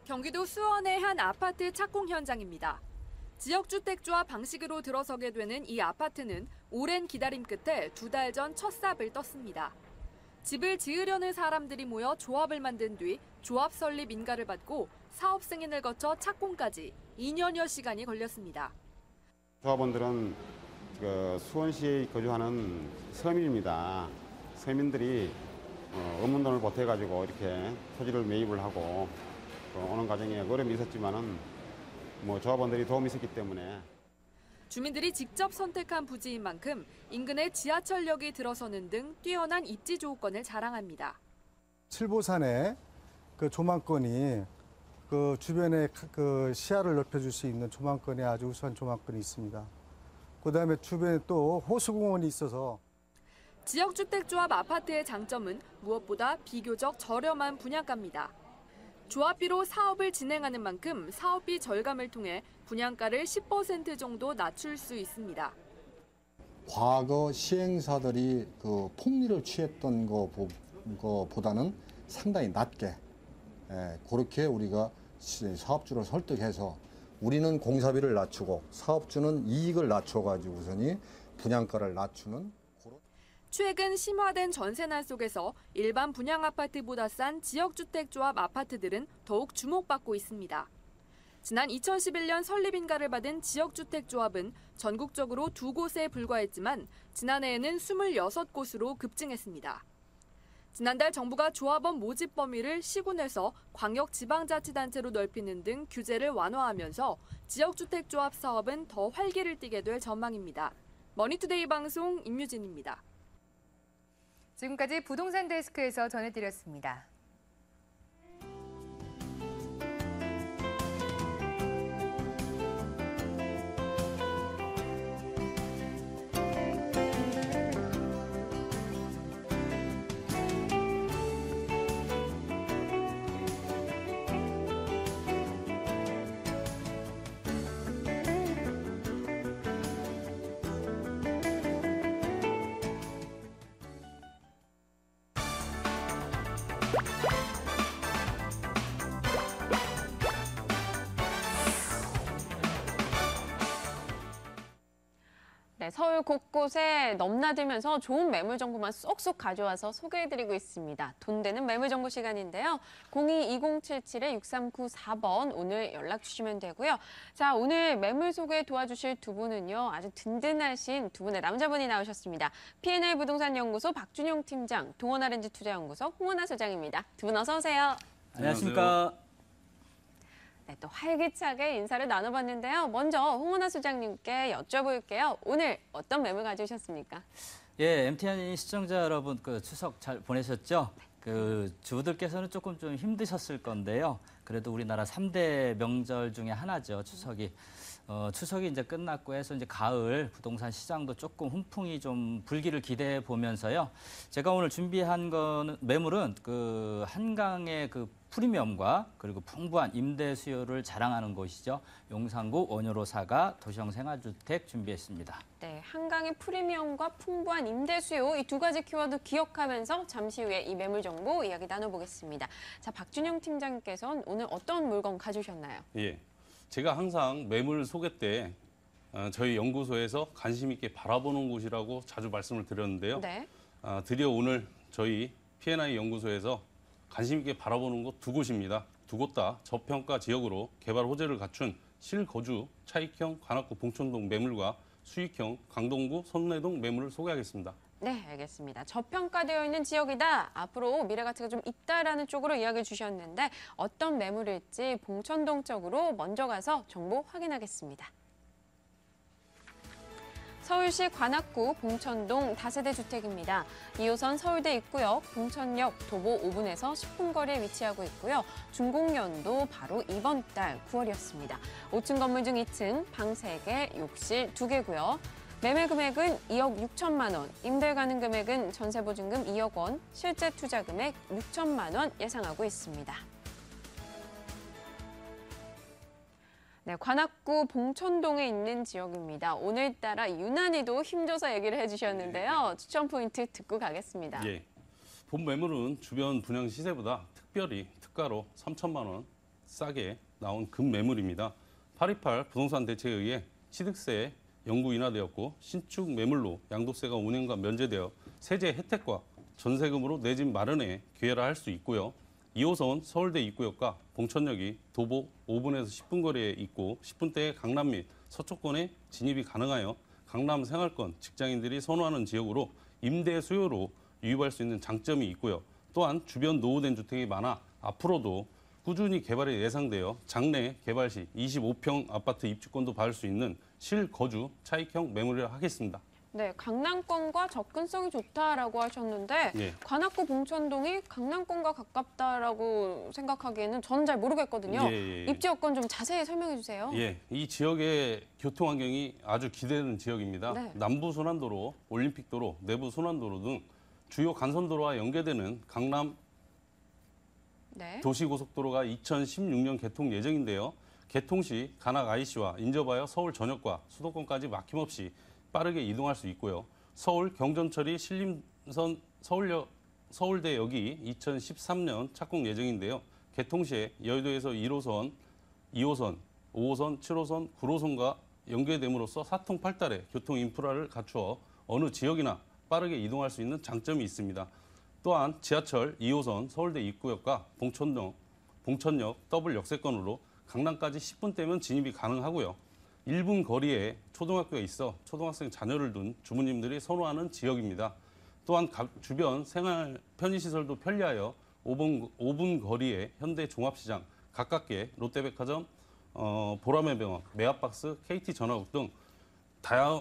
경기도 수원의 한 아파트 착공 현장입니다. 지역주택 조합 방식으로 들어서게 되는 이 아파트는 오랜 기다림 끝에 2달 전 첫 삽을 떴습니다. 집을 지으려는 사람들이 모여 조합을 만든 뒤 조합 설립 인가를 받고 사업 승인을 거쳐 착공까지 2년여 시간이 걸렸습니다. 조합원들은 수원시에 거주하는 서민입니다. 서민들이 없는 돈을 보태가지고 이렇게 토지를 매입을 하고 오는 과정에 어려움이 있었지만은 조합원들이 도움이 있었기 때문에 주민들이 직접 선택한 부지인 만큼 인근에 지하철역이 들어서는 등 뛰어난 입지 조건을 자랑합니다. 칠보산의 그 조망권이 그 주변의 그 시야를 넓혀줄 수 있는 조망권이 아주 우수한 조망권이 있습니다. 그다음에 주변에 또 호수공원이 있어서 지역주택조합 아파트의 장점은 무엇보다 비교적 저렴한 분양가입니다. 조합비로 사업을 진행하는 만큼 사업비 절감을 통해 분양가를 10% 정도 낮출 수 있습니다. 과거 시행사들이 그 폭리를 취했던 거보다는 상당히 낮게 그렇게 우리가 사업주를 설득해서 우리는 공사비를 낮추고 사업주는 이익을 낮춰가지고서니 분양가를 낮추는 최근 심화된 전세난 속에서 일반 분양 아파트보다 싼 지역주택조합 아파트들은 더욱 주목받고 있습니다. 지난 2011년 설립인가를 받은 지역주택조합은 전국적으로 2곳에 불과했지만 지난해에는 26곳으로 급증했습니다. 지난달 정부가 조합원 모집 범위를 시군에서 광역지방자치단체로 넓히는 등 규제를 완화하면서 지역주택조합 사업은 더 활기를 띠게 될 전망입니다. 머니투데이 방송 임유진입니다. 지금까지 부동산 데스크에서 전해드렸습니다. 네, 서울 곳곳에 넘나들면서 좋은 매물 정보만 쏙쏙 가져와서 소개해드리고 있습니다. 돈 되는 매물 정보 시간인데요. 02-2077-6394번 오늘 연락 주시면 되고요. 자, 오늘 매물 소개 도와주실 두 분은요. 아주 든든하신 두 분의 남자분이 나오셨습니다. P&L 부동산 연구소 박준용 팀장, 동원 R&G 투자연구소 홍원아 소장입니다. 두 분 어서 오세요. 안녕하십니까. 네, 또 활기차게 인사를 나눠봤는데요. 먼저 홍원아 소장님께 여쭤볼게요. 오늘 어떤 매물 가져오셨습니까? 예, MTN 시청자 여러분, 추석 잘 보내셨죠? 주부들께서는 조금 좀 힘드셨을 건데요. 그래도 우리나라 3대 명절 중에 하나죠, 추석이. 추석이 이제 끝났고 해서 이제 가을 부동산 시장도 조금 훈풍이 좀 불기를 기대해 보면서요. 제가 오늘 준비한 매물은 한강의 프리미엄과 그리고 풍부한 임대 수요를 자랑하는 곳이죠. 용산구 원효로사가 도시형 생활주택 준비했습니다. 네, 한강의 프리미엄과 풍부한 임대 수요 이 두 가지 키워드 기억하면서 잠시 후에 이 매물 정보 이야기 나눠보겠습니다. 자, 박준영 팀장님께서는 오늘 어떤 물건 가져오셨나요? 예, 제가 항상 매물 소개 때 저희 연구소에서 관심 있게 바라보는 곳이라고 자주 말씀을 드렸는데요. 네. 드디어 오늘 저희 P&I 연구소에서 관심 있게 바라보는 곳 두 곳입니다. 두 곳 다 저평가 지역으로 개발 호재를 갖춘 실거주 차익형 관악구 봉천동 매물과 수익형 강동구 선내동 매물을 소개하겠습니다. 네, 알겠습니다. 저평가되어 있는 지역이다. 앞으로 미래 가치가 좀 있다라는 쪽으로 이야기를 주셨는데 어떤 매물일지 봉천동 쪽으로 먼저 가서 정보 확인하겠습니다. 서울시 관악구 봉천동 다세대 주택입니다. 2호선 서울대 입구역, 봉천역, 도보 5분에서 10분 거리에 위치하고 있고요. 준공연도 바로 이번 달 9월이었습니다. 5층 건물 중 2층, 방 3개, 욕실 2개고요. 매매 금액은 2억 6천만 원, 임대 가능 금액은 전세 보증금 2억 원, 실제 투자 금액 6천만 원 예상하고 있습니다. 네, 관악구 봉천동에 있는 지역입니다. 오늘따라 유난히도 힘줘서 얘기를 해주셨는데요. 추천 포인트 듣고 가겠습니다. 예, 본 매물은 주변 분양 시세보다 특별히 특가로 3천만 원 싸게 나온 급매물입니다. 828 부동산 대책에 의해 취득세 영구 인하되었고 신축 매물로 양도세가 5년간 면제되어 세제 혜택과 전세금으로 내 집 마련에 기회를 할 수 있고요. 2호선 서울대 입구역과 봉천역이 도보 5분에서 10분 거리에 있고 10분대에 강남 및 서초권에 진입이 가능하여 강남 생활권 직장인들이 선호하는 지역으로 임대 수요로 유입할 수 있는 장점이 있고요. 또한 주변 노후된 주택이 많아 앞으로도 꾸준히 개발이 예상되어 장래 개발 시 25평 아파트 입주권도 받을 수 있는 실거주 차익형 매물을 하겠습니다. 네, 강남권과 접근성이 좋다라고 하셨는데 예. 관악구 봉천동이 강남권과 가깝다라고 생각하기에는 저는 잘 모르겠거든요. 예. 입지 여건 좀 자세히 설명해 주세요. 예, 이 지역의 교통 환경이 아주 기대되는 지역입니다. 네. 남부 순환도로, 올림픽도로, 내부 순환도로 등 주요 간선도로와 연계되는 강남 네. 도시고속도로가 2016년 개통 예정인데요. 개통 시 관악 IC와 인접하여 서울 전역과 수도권까지 막힘없이 빠르게 이동할 수 있고요. 서울 경전철이 신림선 서울대역이 2013년 착공 예정인데요. 개통 시에 여의도에서 1호선, 2호선, 5호선, 7호선, 9호선과 연계됨으로써 사통팔달의 교통 인프라를 갖추어 어느 지역이나 빠르게 이동할 수 있는 장점이 있습니다. 또한 지하철 2호선 서울대 입구역과 봉천역 더블 역세권으로 강남까지 10분대면 진입이 가능하고요. 1분 거리에 초등학교가 있어 초등학생 자녀를 둔 주부님들이 선호하는 지역입니다. 또한 주변 생활 편의시설도 편리하여 5분 거리에 현대 종합시장, 가깝게 롯데백화점, 보라매병원, 메아박스, KT전화국 등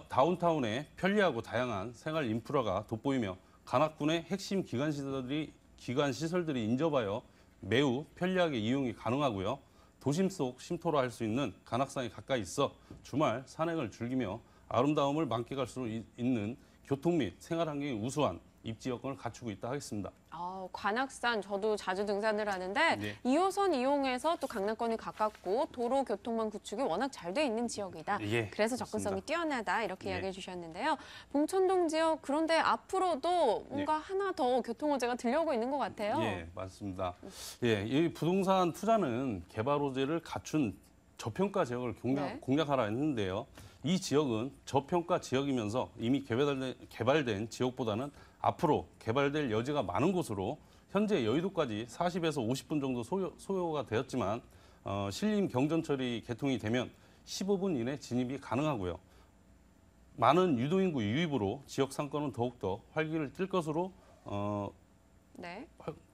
다운타운에 편리하고 다양한 생활 인프라가 돋보이며 관악군의 핵심 기관시설들이 인접하여 매우 편리하게 이용이 가능하고요. 도심 속 쉼터로 할 수 있는 관악산이 가까이 있어 주말 산행을 즐기며 아름다움을 만끽할 수 있는 교통 및 생활 환경이 우수한 입지 여건을 갖추고 있다 하겠습니다. 관악산 저도 자주 등산을 하는데 네. 2호선 이용해서 또 강남권이 가깝고 도로 교통망 구축이 워낙 잘 돼 있는 지역이다. 예, 그래서 접근성이 맞습니다. 뛰어나다 이렇게 예. 이야기해 주셨는데요. 봉천동 지역 그런데 앞으로도 뭔가 하나 더 교통호재가 들려오고 있는 것 같아요. 예, 맞습니다. 예, 이 부동산 투자는 개발 호재를 갖춘 저평가 지역을 공략하라 했는데요. 이 지역은 저평가 지역이면서 이미 개발된 지역보다는 앞으로 개발될 여지가 많은 곳으로 현재 여의도까지 40에서 50분 정도 소요가 되었지만 신림 경전철이 개통이 되면 15분 이내 진입이 가능하고요. 많은 유도인구 유입으로 지역 상권은 더욱더 활기를 띨 것으로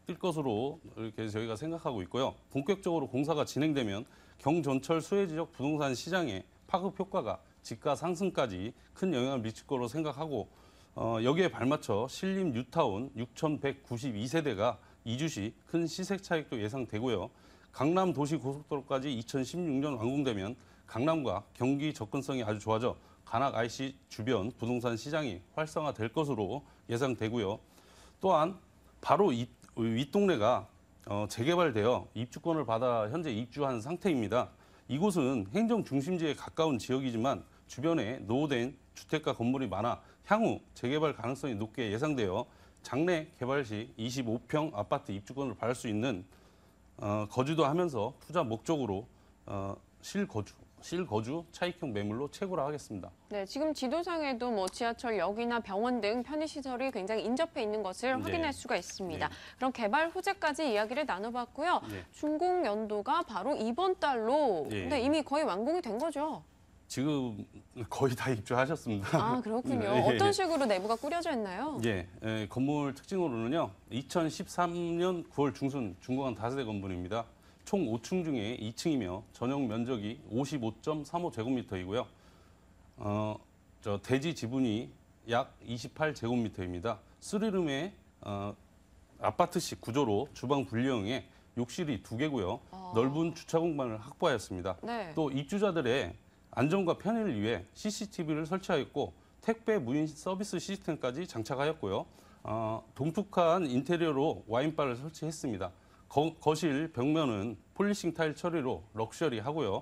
뜰 것으로 이렇게 저희가 생각하고 있고요. 본격적으로 공사가 진행되면 경전철 수혜 지역 부동산 시장에 파급 효과가 집가 상승까지 큰 영향을 미칠 거로 생각하고 여기에 발맞춰 신림 뉴타운 6,192세대가 이주 시 큰 시세 차익도 예상되고요. 강남 도시 고속도로까지 2016년 완공되면 강남과 경기 접근성이 아주 좋아져 관악 IC 주변 부동산 시장이 활성화될 것으로 예상되고요. 또한 바로 윗동네가 재개발되어 입주권을 받아 현재 입주한 상태입니다. 이곳은 행정 중심지에 가까운 지역이지만 주변에 노후된 주택가 건물이 많아 향후 재개발 가능성이 높게 예상되어 장래 개발 시 25평 아파트 입주권을 받을 수 있는 거주도 하면서 투자 목적으로 실거주 차익형 매물로 채굴화 하겠습니다. 네, 지금 지도상에도 뭐 지하철역이나 병원 등 편의시설이 굉장히 인접해 있는 것을 확인할 수가 있습니다. 그럼 개발 호재까지 이야기를 나눠봤고요. 준공 연도가 바로 이번 달로 근데 이미 거의 완공이 된 거죠? 지금 거의 다 입주하셨습니다. 아, 그렇군요. 어떤 식으로 내부가 꾸려져 있나요? 건물 특징으로는요. 2013년 9월 중순 준공한 다세대 건물입니다. 총 5층 중에 2층이며 전용 면적이 55.35제곱미터이고요. 대지 지분이 약 28제곱미터입니다. 3룸의 아파트식 구조로 주방 분리형에 욕실이 2개고요. 넓은 주차 공간을 확보하였습니다. 또 입주자들의 안전과 편의를 위해 CCTV를 설치하였고 택배 무인 서비스 시스템까지 장착하였고요. 독특한 인테리어로 와인바를 설치했습니다. 거실 벽면은 폴리싱 타일 처리로 럭셔리하고요.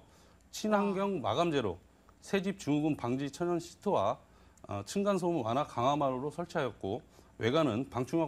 친환경 마감재로 새집 증후군 방지 천연 시트와 층간소음 완화 강화마루로 설치하였고 외관은 방충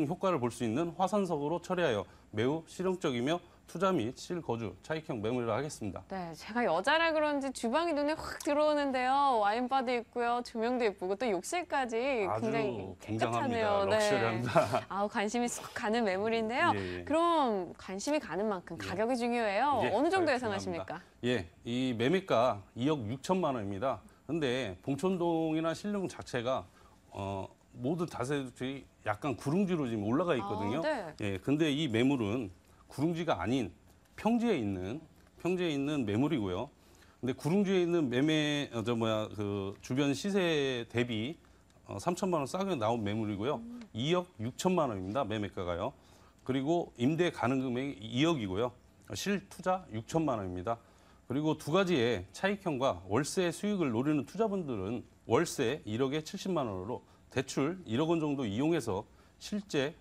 효과를 볼 수 있는 화산석으로 처리하여 매우 실용적이며 투자 및 실거주 차익형 매물이라 하겠습니다. 네, 제가 여자라 그런지 주방이 눈에 확 들어오는데요. 와인바도 있고요, 조명도 예쁘고 또 욕실까지 굉장히 깨끗하네요. 럭셔리합니다. 관심이 쏙 가는 매물인데요. 그럼 관심이 가는 만큼 가격이 중요해요. 어느 정도 예상하십니까? 이 매매가 2억 6천만 원입니다. 근데 봉천동이나 신림 자체가 모두 다세대들이 약간 구릉지로 지금 올라가 있거든요. 근데 이 매물은 구릉지가 아닌 평지에 있는 매물이고요. 근데 구릉지에 있는 주변 시세 대비 3천만 원 싸게 나온 매물이고요. 2억 6천만 원입니다. 매매가가요. 그리고 임대 가능 금액이 2억이고요. 실투자 6천만 원입니다. 그리고 두 가지의 차익형과 월세 수익을 노리는 투자분들은 월세 1억에 70만 원으로 대출 1억 원 정도 이용해서 실제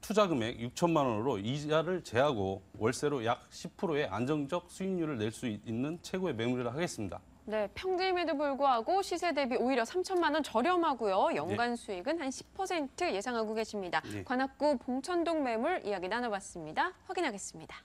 투자 금액 6천만 원으로 이자를 제하고 월세로 약 10%의 안정적 수익률을 낼 수 있는 최고의 매물이라 하겠습니다. 네, 평지임에도 불구하고 시세 대비 오히려 3천만 원 저렴하고요. 연간 수익은 한 10% 예상하고 계십니다. 관악구 봉천동 매물 이야기 나눠봤습니다. 확인하겠습니다.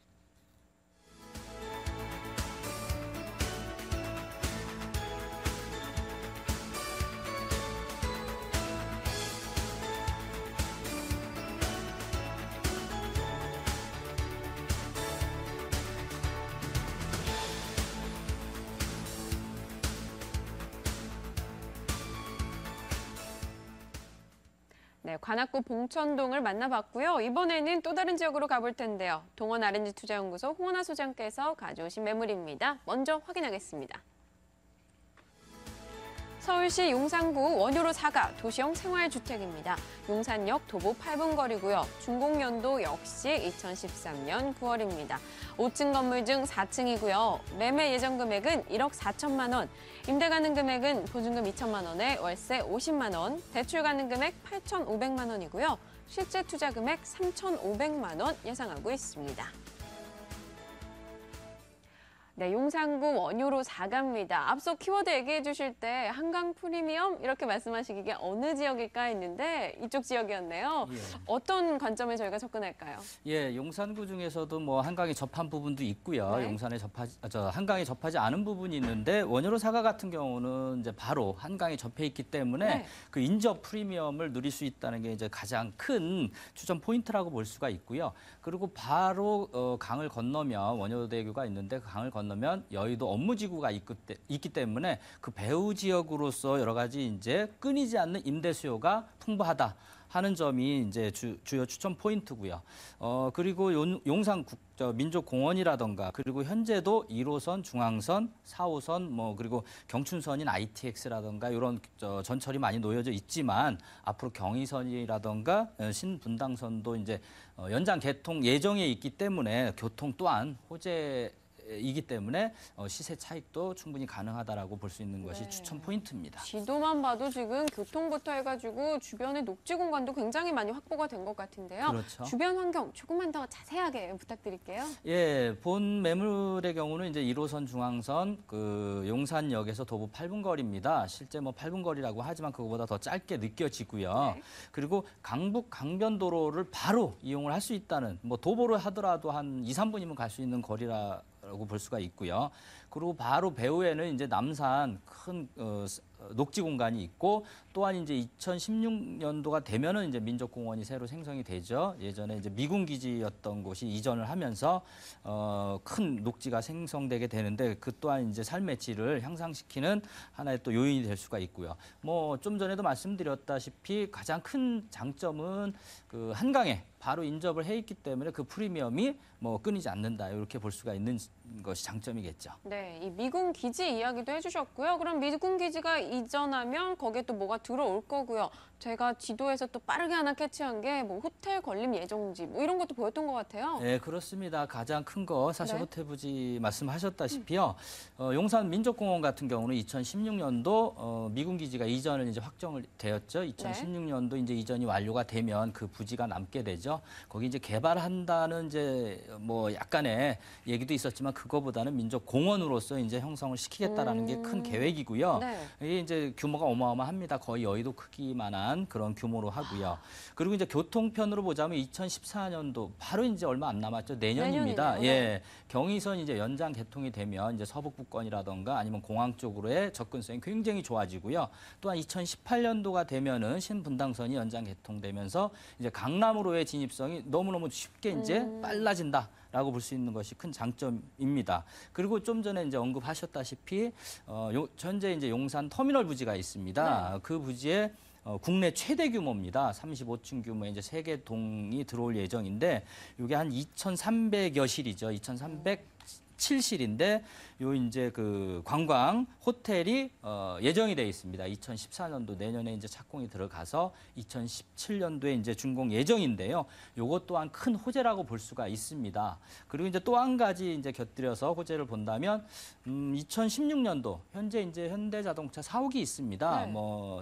네, 관악구 봉천동을 만나봤고요. 이번에는 또 다른 지역으로 가볼 텐데요. 동원 R&G 투자연구소 홍원아 소장께서 가져오신 매물입니다. 먼저 확인하겠습니다. 서울시 용산구 원효로 4가 도시형 생활주택입니다. 용산역 도보 8분 거리고요. 준공연도 역시 2013년 9월입니다. 5층 건물 중 4층이고요. 매매 예정 금액은 1억 4천만 원, 임대 가능 금액은 보증금 2천만 원에 월세 50만 원, 대출 가능 금액 8,500만 원이고요. 실제 투자 금액 3,500만 원 예상하고 있습니다. 네, 용산구 원효로 4가입니다. 앞서 키워드 얘기해 주실 때 한강 프리미엄 이렇게 말씀하시기에 어느 지역일까 했는데 이쪽 지역이었네요. 예. 어떤 관점에 저희가 접근할까요? 예, 용산구 중에서도 뭐 한강에 접한 부분도 있고요. 네. 한강에 접하지 않은 부분이 있는데 원효로 4가 같은 경우는 이제 바로 한강에 접해 있기 때문에 네. 그 인접 프리미엄을 누릴 수 있다는 게 이제 가장 큰 추천 포인트라고 볼 수가 있고요. 그리고 바로 강을 건너면 원효대교가 있는데 그 강을 건너면 여의도 업무지구가 있기 때문에 그 배후 지역으로서 여러 가지 이제 끊이지 않는 임대 수요가 풍부하다 하는 점이 이제 주요 추천 포인트고요. 그리고 용산 민족공원이라던가 그리고 현재도 1호선, 중앙선, 4호선 그리고 경춘선인 ITX라던가 이런 전철이 많이 놓여져 있지만 앞으로 경의선이라던가 신분당선도 이제 연장 개통 예정에 있기 때문에 교통 또한 호재이기 때문에 시세 차익도 충분히 가능하다라고 볼 수 있는 것이 추천 포인트입니다. 지도만 봐도 지금 교통부터 해가지고 주변의 녹지 공간도 굉장히 많이 확보가 된 것 같은데요. 그렇죠. 주변 환경 조금만 더 자세하게 부탁드릴게요. 예, 본 매물의 경우는 이제 1호선 중앙선 그 용산역에서 도보 8분 거리입니다. 실제 8분 거리라고 하지만 그거보다 더 짧게 느껴지고요. 네. 그리고 강북 강변도로를 바로 이용을 할 수 있다는 도보로 하더라도 한 2, 3분이면 갈 수 있는 거리라고 볼 수가 있고요. 그리고 바로 배후에는 이제 남산 큰 녹지 공간이 있고 또한 이제 2016년도가 되면은 이제 민족공원이 새로 생성이 되죠. 예전에 이제 미군 기지였던 곳이 이전을 하면서 큰 녹지가 생성되게 되는데 그 또한 이제 삶의 질을 향상시키는 하나의 또 요인이 될 수가 있고요. 좀 전에도 말씀드렸다시피 가장 큰 장점은 그 한강에 바로 인접을 해 있기 때문에 그 프리미엄이 끊이지 않는다 이렇게 볼 수가 있는 것이 장점이겠죠. 네, 이 미군 기지 이야기도 해주셨고요. 그럼 미군 기지가 이전하면 거기에 또 뭐가 들어올 거고요. 제가 지도에서 또 빠르게 하나 캐치한 게 호텔 건립 예정지 이런 것도 보였던 것 같아요. 네, 그렇습니다. 가장 큰 거 사실 네. 호텔 부지 말씀하셨다시피요. 용산 민족공원 같은 경우는 2016년도 미군 기지가 이전을 이제 확정을 되었죠. 2016년도 이제 이전이 완료가 되면 그 부지가 남게 되죠. 거기 이제 개발한다는 이제 약간의 얘기도 있었지만 그거보다는 민족공원으로서 이제 형성을 시키겠다라는 게 큰 계획이고요. 네. 이게 이제 규모가 어마어마합니다. 거의 여의도 크기만한 그런 규모로 하고요. 그리고 이제 교통편으로 보자면 2014년도 바로 이제 얼마 안 남았죠. 내년입니다. 내년이네요. 예. 경의선 이제 연장 개통이 되면 이제 서북부권이라던가 아니면 공항 쪽으로의 접근성이 굉장히 좋아지고요. 또한 2018년도가 되면은 신분당선이 연장 개통되면서 이제 강남으로의 진입성이 너무너무 쉽게 이제 빨라진다라고 볼 수 있는 것이 큰 장점입니다. 그리고 좀 전에 이제 언급하셨다시피 현재 이제 용산 터미널 부지가 있습니다. 그 부지에 국내 최대 규모입니다. 35층 규모의 이제 3개 동이 들어올 예정인데 이게 한 2,300여 실이죠. 2,307실인데 요 이제 그 관광 호텔이 예정이 돼 있습니다. 2014년도 내년에 이제 착공이 들어가서 2017년도에 이제 준공 예정인데요. 요것 또한 큰 호재라고 볼 수가 있습니다. 그리고 이제 또 한 가지 이제 곁들여서 호재를 본다면 2016년도 현재 이제 현대자동차 사옥이 있습니다. 네.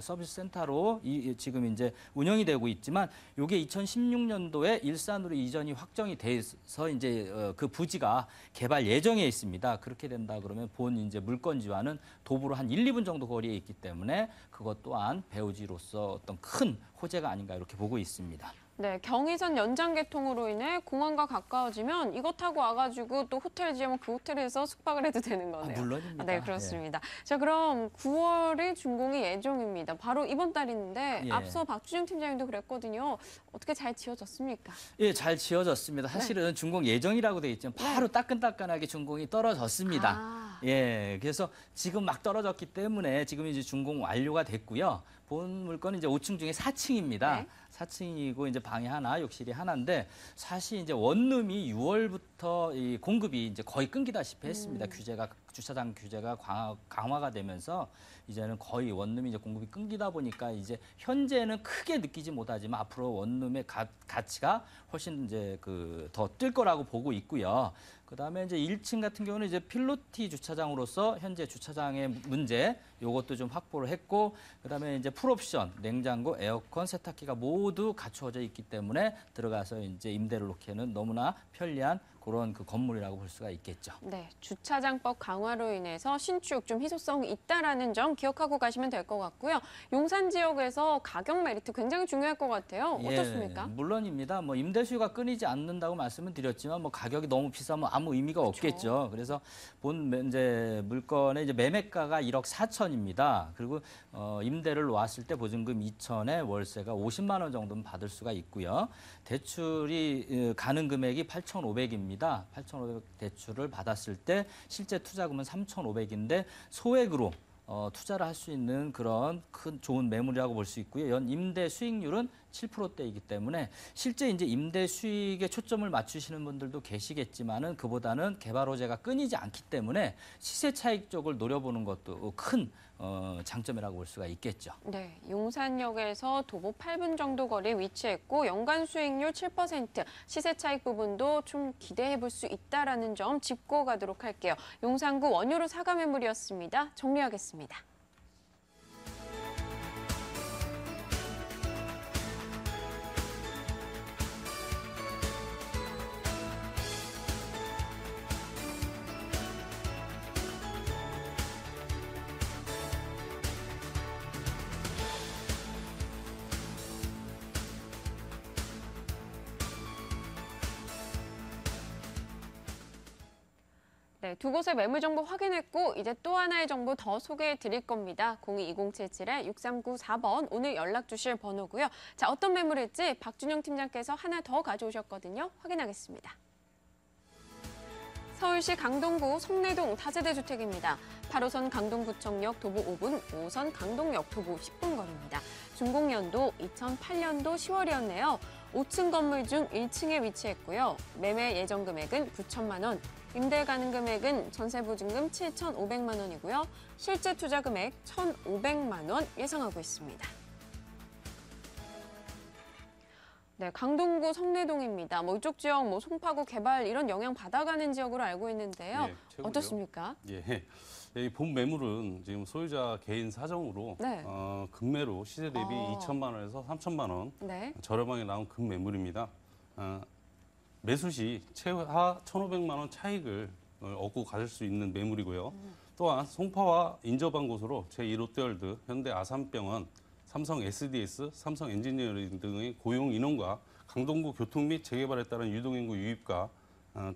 서비스 센터로 지금 이제 운영이 되고 있지만 요게 2016년도에 일산으로 이전이 확정이 돼서 이제 그 부지가 개발 예정에 있습니다. 그렇게 된다 그러면 본 이제 물건지와는 도보로 한 1, 2분 정도 거리에 있기 때문에 그것 또한 배우지로서 어떤 큰 호재가 아닌가 이렇게 보고 있습니다. 네, 경의선 연장 개통으로 인해 공항과 가까워지면 이거 타고 와가지고 또 호텔 지으면 그 호텔에서 숙박을 해도 되는 거네요. 물론입니다. 네, 그렇습니다. 자, 그럼 9월에 준공이 예정입니다. 바로 이번 달인데 예. 앞서 박주정 팀장님도 그랬거든요. 어떻게 잘 지어졌습니까? 예, 잘 지어졌습니다. 사실은 준공 예정이라고 돼 있지만 바로 따끈따끈하게 준공이 떨어졌습니다. 예, 그래서 지금 막 떨어졌기 때문에 지금 이제 준공 완료가 됐고요. 본 물건은 이제 5층 중에 4층입니다. 네. 4층이고 이제 방이 하나, 욕실이 하나인데 사실 이제 원룸이 6월부터 이 공급이 이제 거의 끊기다시피 했습니다. 주차장 규제가 강화가 되면서 이제는 거의 원룸이 이제 공급이 끊기다 보니까 이제 현재는 크게 느끼지 못하지만 앞으로 원룸의 가치가 훨씬 이제 더 뛸 거라고 보고 있고요. 그다음에 이제 1층 같은 경우는 이제 필로티 주차장으로서 현재 주차장의 문제 요것도 좀 확보를 했고 그다음에 이제 풀옵션 냉장고, 에어컨, 세탁기가 모두 갖추어져 있기 때문에 들어가서 이제 임대를 놓기에는 너무나 편리한 그런 건물이라고 볼 수가 있겠죠. 네, 주차장법 강화로 인해서 신축 좀 희소성이 있다라는 점 기억하고 가시면 될 것 같고요. 용산 지역에서 가격 메리트 굉장히 중요할 것 같아요. 어떻습니까? 예, 물론입니다. 뭐 임대 수요가 끊이지 않는다고 말씀을 드렸지만 뭐 가격이 너무 비싸면 아무 의미가 없겠죠. 그래서 본 이제 물건의 이제 매매가가 1억 4천입니다. 그리고 임대를 놓았을 때 보증금 2천에 월세가 50만 원 정도는 받을 수가 있고요. 대출이 가능 금액이 8,500입니다. 8,500 대출을 받았을 때 실제 투자금은 3,500인데 소액으로 투자를 할 수 있는 그런 큰 좋은 매물이라고 볼 수 있고요. 연 임대 수익률은 7%대이기 때문에 실제 이제 임대 수익에 초점을 맞추시는 분들도 계시겠지만은 그보다는 개발 호재가 끊이지 않기 때문에 시세 차익 쪽을 노려보는 것도 큰 장점이라고 볼 수가 있겠죠. 네, 용산역에서 도보 8분 정도 거리에 위치했고 연간 수익률 7%, 시세 차익 부분도 좀 기대해 볼 수 있다라는 점 짚고 가도록 할게요. 용산구 원효로 사과 매물이었습니다. 정리하겠습니다. 네, 두 곳의 매물 정보 확인했고 이제 또 하나의 정보 더 소개해 드릴 겁니다. 02-2077-6394번 오늘 연락 주실 번호고요. 자, 어떤 매물일지 박준영 팀장께서 하나 더 가져오셨거든요. 확인하겠습니다. 서울시 강동구 성내동 다세대 주택입니다. 8호선 강동구청역 도보 5분, 5호선 강동역 도보 10분 거리입니다. 준공연도 2008년도 10월이었네요. 5층 건물 중 1층에 위치했고요. 매매 예정 금액은 9천만 원, 임대 가능 금액은 전세 보증금 7,500만 원이고요. 실제 투자 금액 1,500만 원 예상하고 있습니다. 네, 강동구 성내동입니다. 이쪽 지역 송파구 개발 이런 영향 받아가는 지역으로 알고 있는데요. 예, 최고죠. 어떻습니까? 예. 이 본 매물은 지금 소유자 개인 사정으로 네. 급매로 시세 대비 2천만 원에서 3천만 원 네. 저렴하게 나온 급매물입니다. 매수 시 최하 1,500만 원 차익을 얻고 가실 수 있는 매물이고요. 또한 송파와 인접한 곳으로 제1롯데월드, 현대 아산병원, 삼성 SDS, 삼성 엔지니어링 등의 고용 인원과 강동구 교통 및 재개발에 따른 유동인구 유입과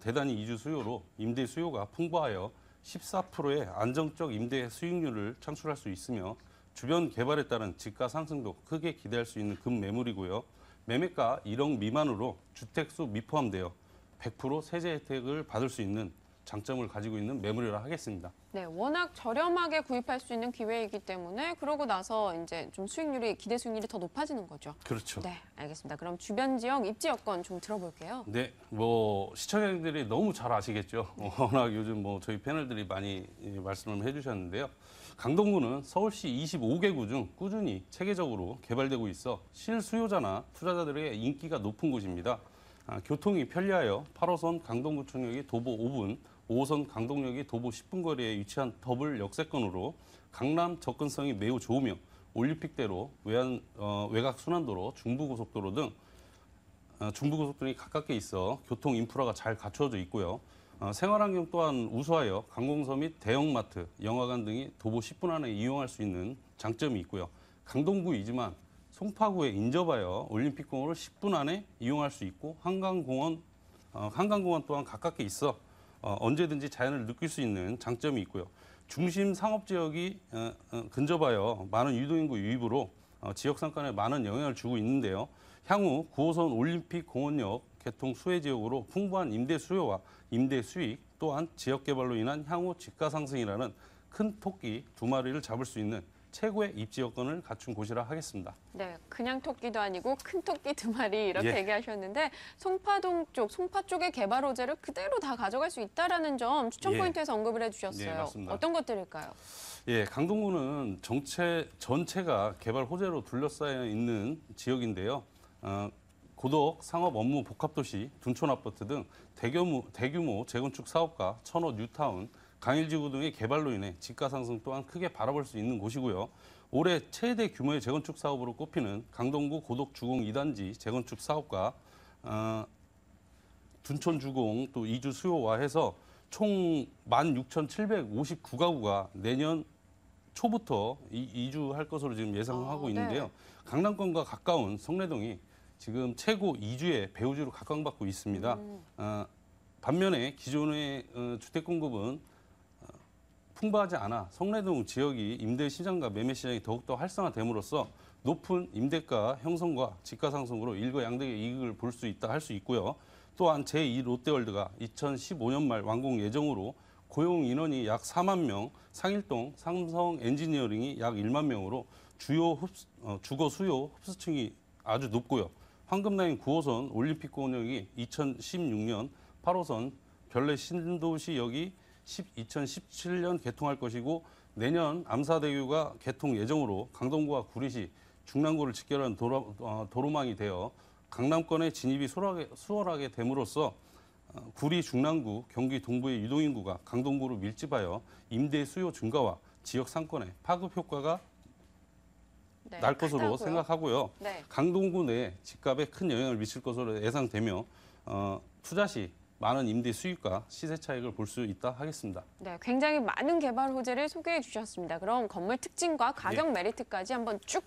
대단히 이주 수요로 임대 수요가 풍부하여 14%의 안정적 임대 수익률을 창출할 수 있으며 주변 개발에 따른 집가 상승도 크게 기대할 수 있는 급매물이고요. 매매가 1억 미만으로 주택수 미포함되어 100% 세제 혜택을 받을 수 있는 장점을 가지고 있는 매물이라 하겠습니다. 네, 워낙 저렴하게 구입할 수 있는 기회이기 때문에 그러고 나서 이제 좀 기대 수익률이 더 높아지는 거죠. 그렇죠. 네, 알겠습니다. 그럼 주변 지역 입지 여건 좀 들어볼게요. 네, 시청자님들이 너무 잘 아시겠죠. 워낙 요즘 저희 패널들이 많이 말씀을 해주셨는데요. 강동구는 서울시 25개구 중 꾸준히 체계적으로 개발되고 있어 실수요자나 투자자들의 인기가 높은 곳입니다. 교통이 편리하여 8호선 강동구청역이 도보 5분, 5호선 강동역이 도보 10분 거리에 위치한 더블 역세권으로 강남 접근성이 매우 좋으며 올림픽대로, 외곽 순환도로, 중부고속도로 등 중부고속도로이 가깝게 있어 교통 인프라가 잘 갖춰져 있고요. 생활환경 또한 우수하여 관공서 및 대형마트, 영화관 등이 도보 10분 안에 이용할 수 있는 장점이 있고요. 강동구이지만 송파구에 인접하여 올림픽공원을 10분 안에 이용할 수 있고 한강공원 또한 가깝게 있어 언제든지 자연을 느낄 수 있는 장점이 있고요. 중심 상업지역이 근접하여 많은 유동인구 유입으로 지역 상권에 많은 영향을 주고 있는데요. 향후 9호선 올림픽공원역 개통 수혜 지역으로 풍부한 임대 수요와 임대 수익 또한 지역 개발로 인한 향후 집가 상승이라는 큰 토끼 두 마리를 잡을 수 있는 최고의 입지 여건을 갖춘 곳이라 하겠습니다. 네, 그냥 토끼도 아니고 큰 토끼 2마리 이렇게 얘기하셨는데 송파동 쪽, 송파 쪽의 개발 호재를 그대로 다 가져갈 수 있다라는 점 추천 포인트에서 언급을 해주셨어요. 맞습니다. 어떤 것들일까요? 강동구는 전체가 개발 호재로 둘러싸여 있는 지역인데요. 고덕, 상업, 업무, 복합도시, 둔촌 아파트 등 대규모 재건축 사업과 천호, 뉴타운, 강일지구 등의 개발로 인해 집가 상승 또한 크게 바라볼 수 있는 곳이고요. 올해 최대 규모의 재건축 사업으로 꼽히는 강동구 고덕 주공 2단지 재건축 사업과 둔촌 주공 또 이주 수요와 해서 총 16,759가구가 내년 초부터 이주할 것으로 지금 예상하고 있는데요. 강남권과 가까운 성내동이 지금 최고 이주의 배후지로 각광받고 있습니다. 반면에 기존의 주택 공급은 풍부하지 않아 성내동 지역이 임대 시장과 매매 시장이 더욱더 활성화됨으로써 높은 임대가 형성과 지가 상승으로 일거양득의 이익을 볼 수 있다 할 수 있고요. 또한 제2 롯데월드가 2015년 말 완공 예정으로 고용 인원이 약 4만 명, 상일동, 삼성 엔지니어링이 약 1만 명으로 주거 수요 흡수층이 아주 높고요. 황금라인 9호선 올림픽공역이 2016년 8호선 별내 신도시역이 2017년 개통할 것이고 내년 암사대교가 개통 예정으로 강동구와 구리시, 중랑구를 직결하는 도로망이 되어 강남권의 진입이 수월하게 됨으로써 구리, 중랑구, 경기 동부의 유동인구가 강동구로 밀집하여 임대 수요 증가와 지역 상권의 파급 효과가 날 것으로 크다고요? 생각하고요. 네. 강동구 내 집값에 큰 영향을 미칠 것으로 예상되며 투자 시 많은 임대 수익과 시세 차익을 볼 수 있다 하겠습니다. 네, 굉장히 많은 개발 호재를 소개해 주셨습니다. 그럼 건물 특징과 가격 메리트까지 한번 쭉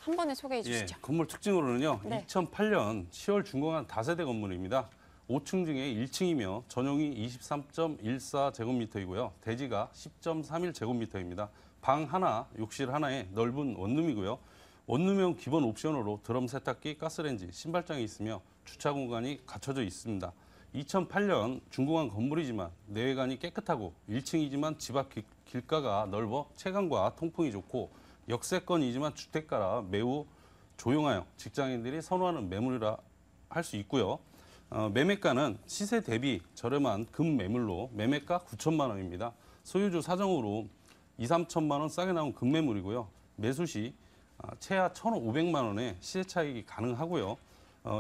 한 번에 소개해 주시죠. 건물 특징으로는요. 네. 2008년 10월 준공한 다세대 건물입니다. 5층 중에 1층이며 전용이 23.14제곱미터이고요. 대지가 10.31제곱미터입니다. 방 하나, 욕실 하나에 넓은 원룸이고요. 원룸형 기본 옵션으로 드럼 세탁기, 가스레인지, 신발장이 있으며 주차 공간이 갖춰져 있습니다. 2008년 준공한 건물이지만 내외관이 깨끗하고 1층이지만 집 앞 길가가 넓어 채광과 통풍이 좋고 역세권이지만 주택가라 매우 조용하여 직장인들이 선호하는 매물이라 할 수 있고요. 매매가는 시세 대비 저렴한 금매물로 매매가 9천만 원입니다. 소유주 사정으로 2, 3천만 원 싸게 나온 금매물이고요. 매수 시 최하 1,500만 원의 시세 차익이 가능하고요.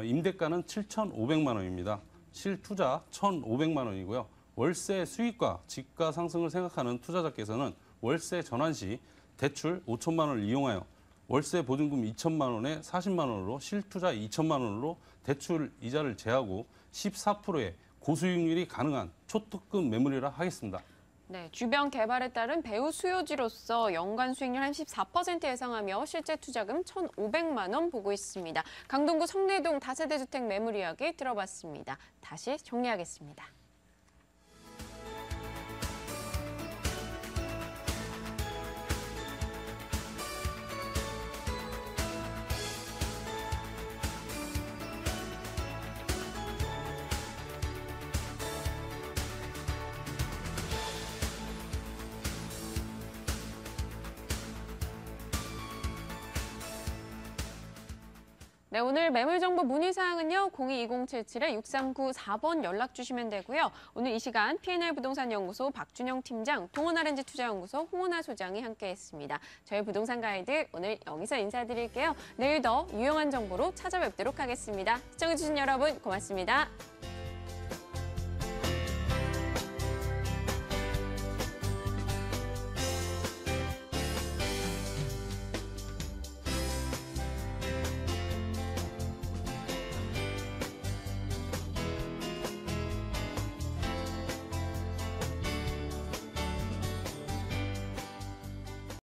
임대가는 7,500만 원입니다. 실투자 1,500만 원이고요. 월세 수익과 집가 상승을 생각하는 투자자께서는 월세 전환 시 대출 5천만 원을 이용하여 월세 보증금 2천만 원에 40만 원으로 실투자 2천만 원으로 대출 이자를 제하고 14%의 고수익률이 가능한 초특급 매물이라 하겠습니다. 네, 주변 개발에 따른 배후 수요지로서 연간 수익률 한 14% 예상하며 실제 투자금 1,500만 원 보고 있습니다. 강동구 성내동 다세대 주택 매물 이야기 들어봤습니다. 다시 정리하겠습니다. 네, 오늘 매물정보 문의사항은요. 022077-6394번 연락 주시면 되고요. 오늘 이 시간 P&L 부동산연구소 박준영 팀장, 동원RNG 투자연구소 홍원아 소장이 함께했습니다. 저희 부동산 가이드 오늘 여기서 인사드릴게요. 내일 더 유용한 정보로 찾아뵙도록 하겠습니다. 시청해주신 여러분 고맙습니다.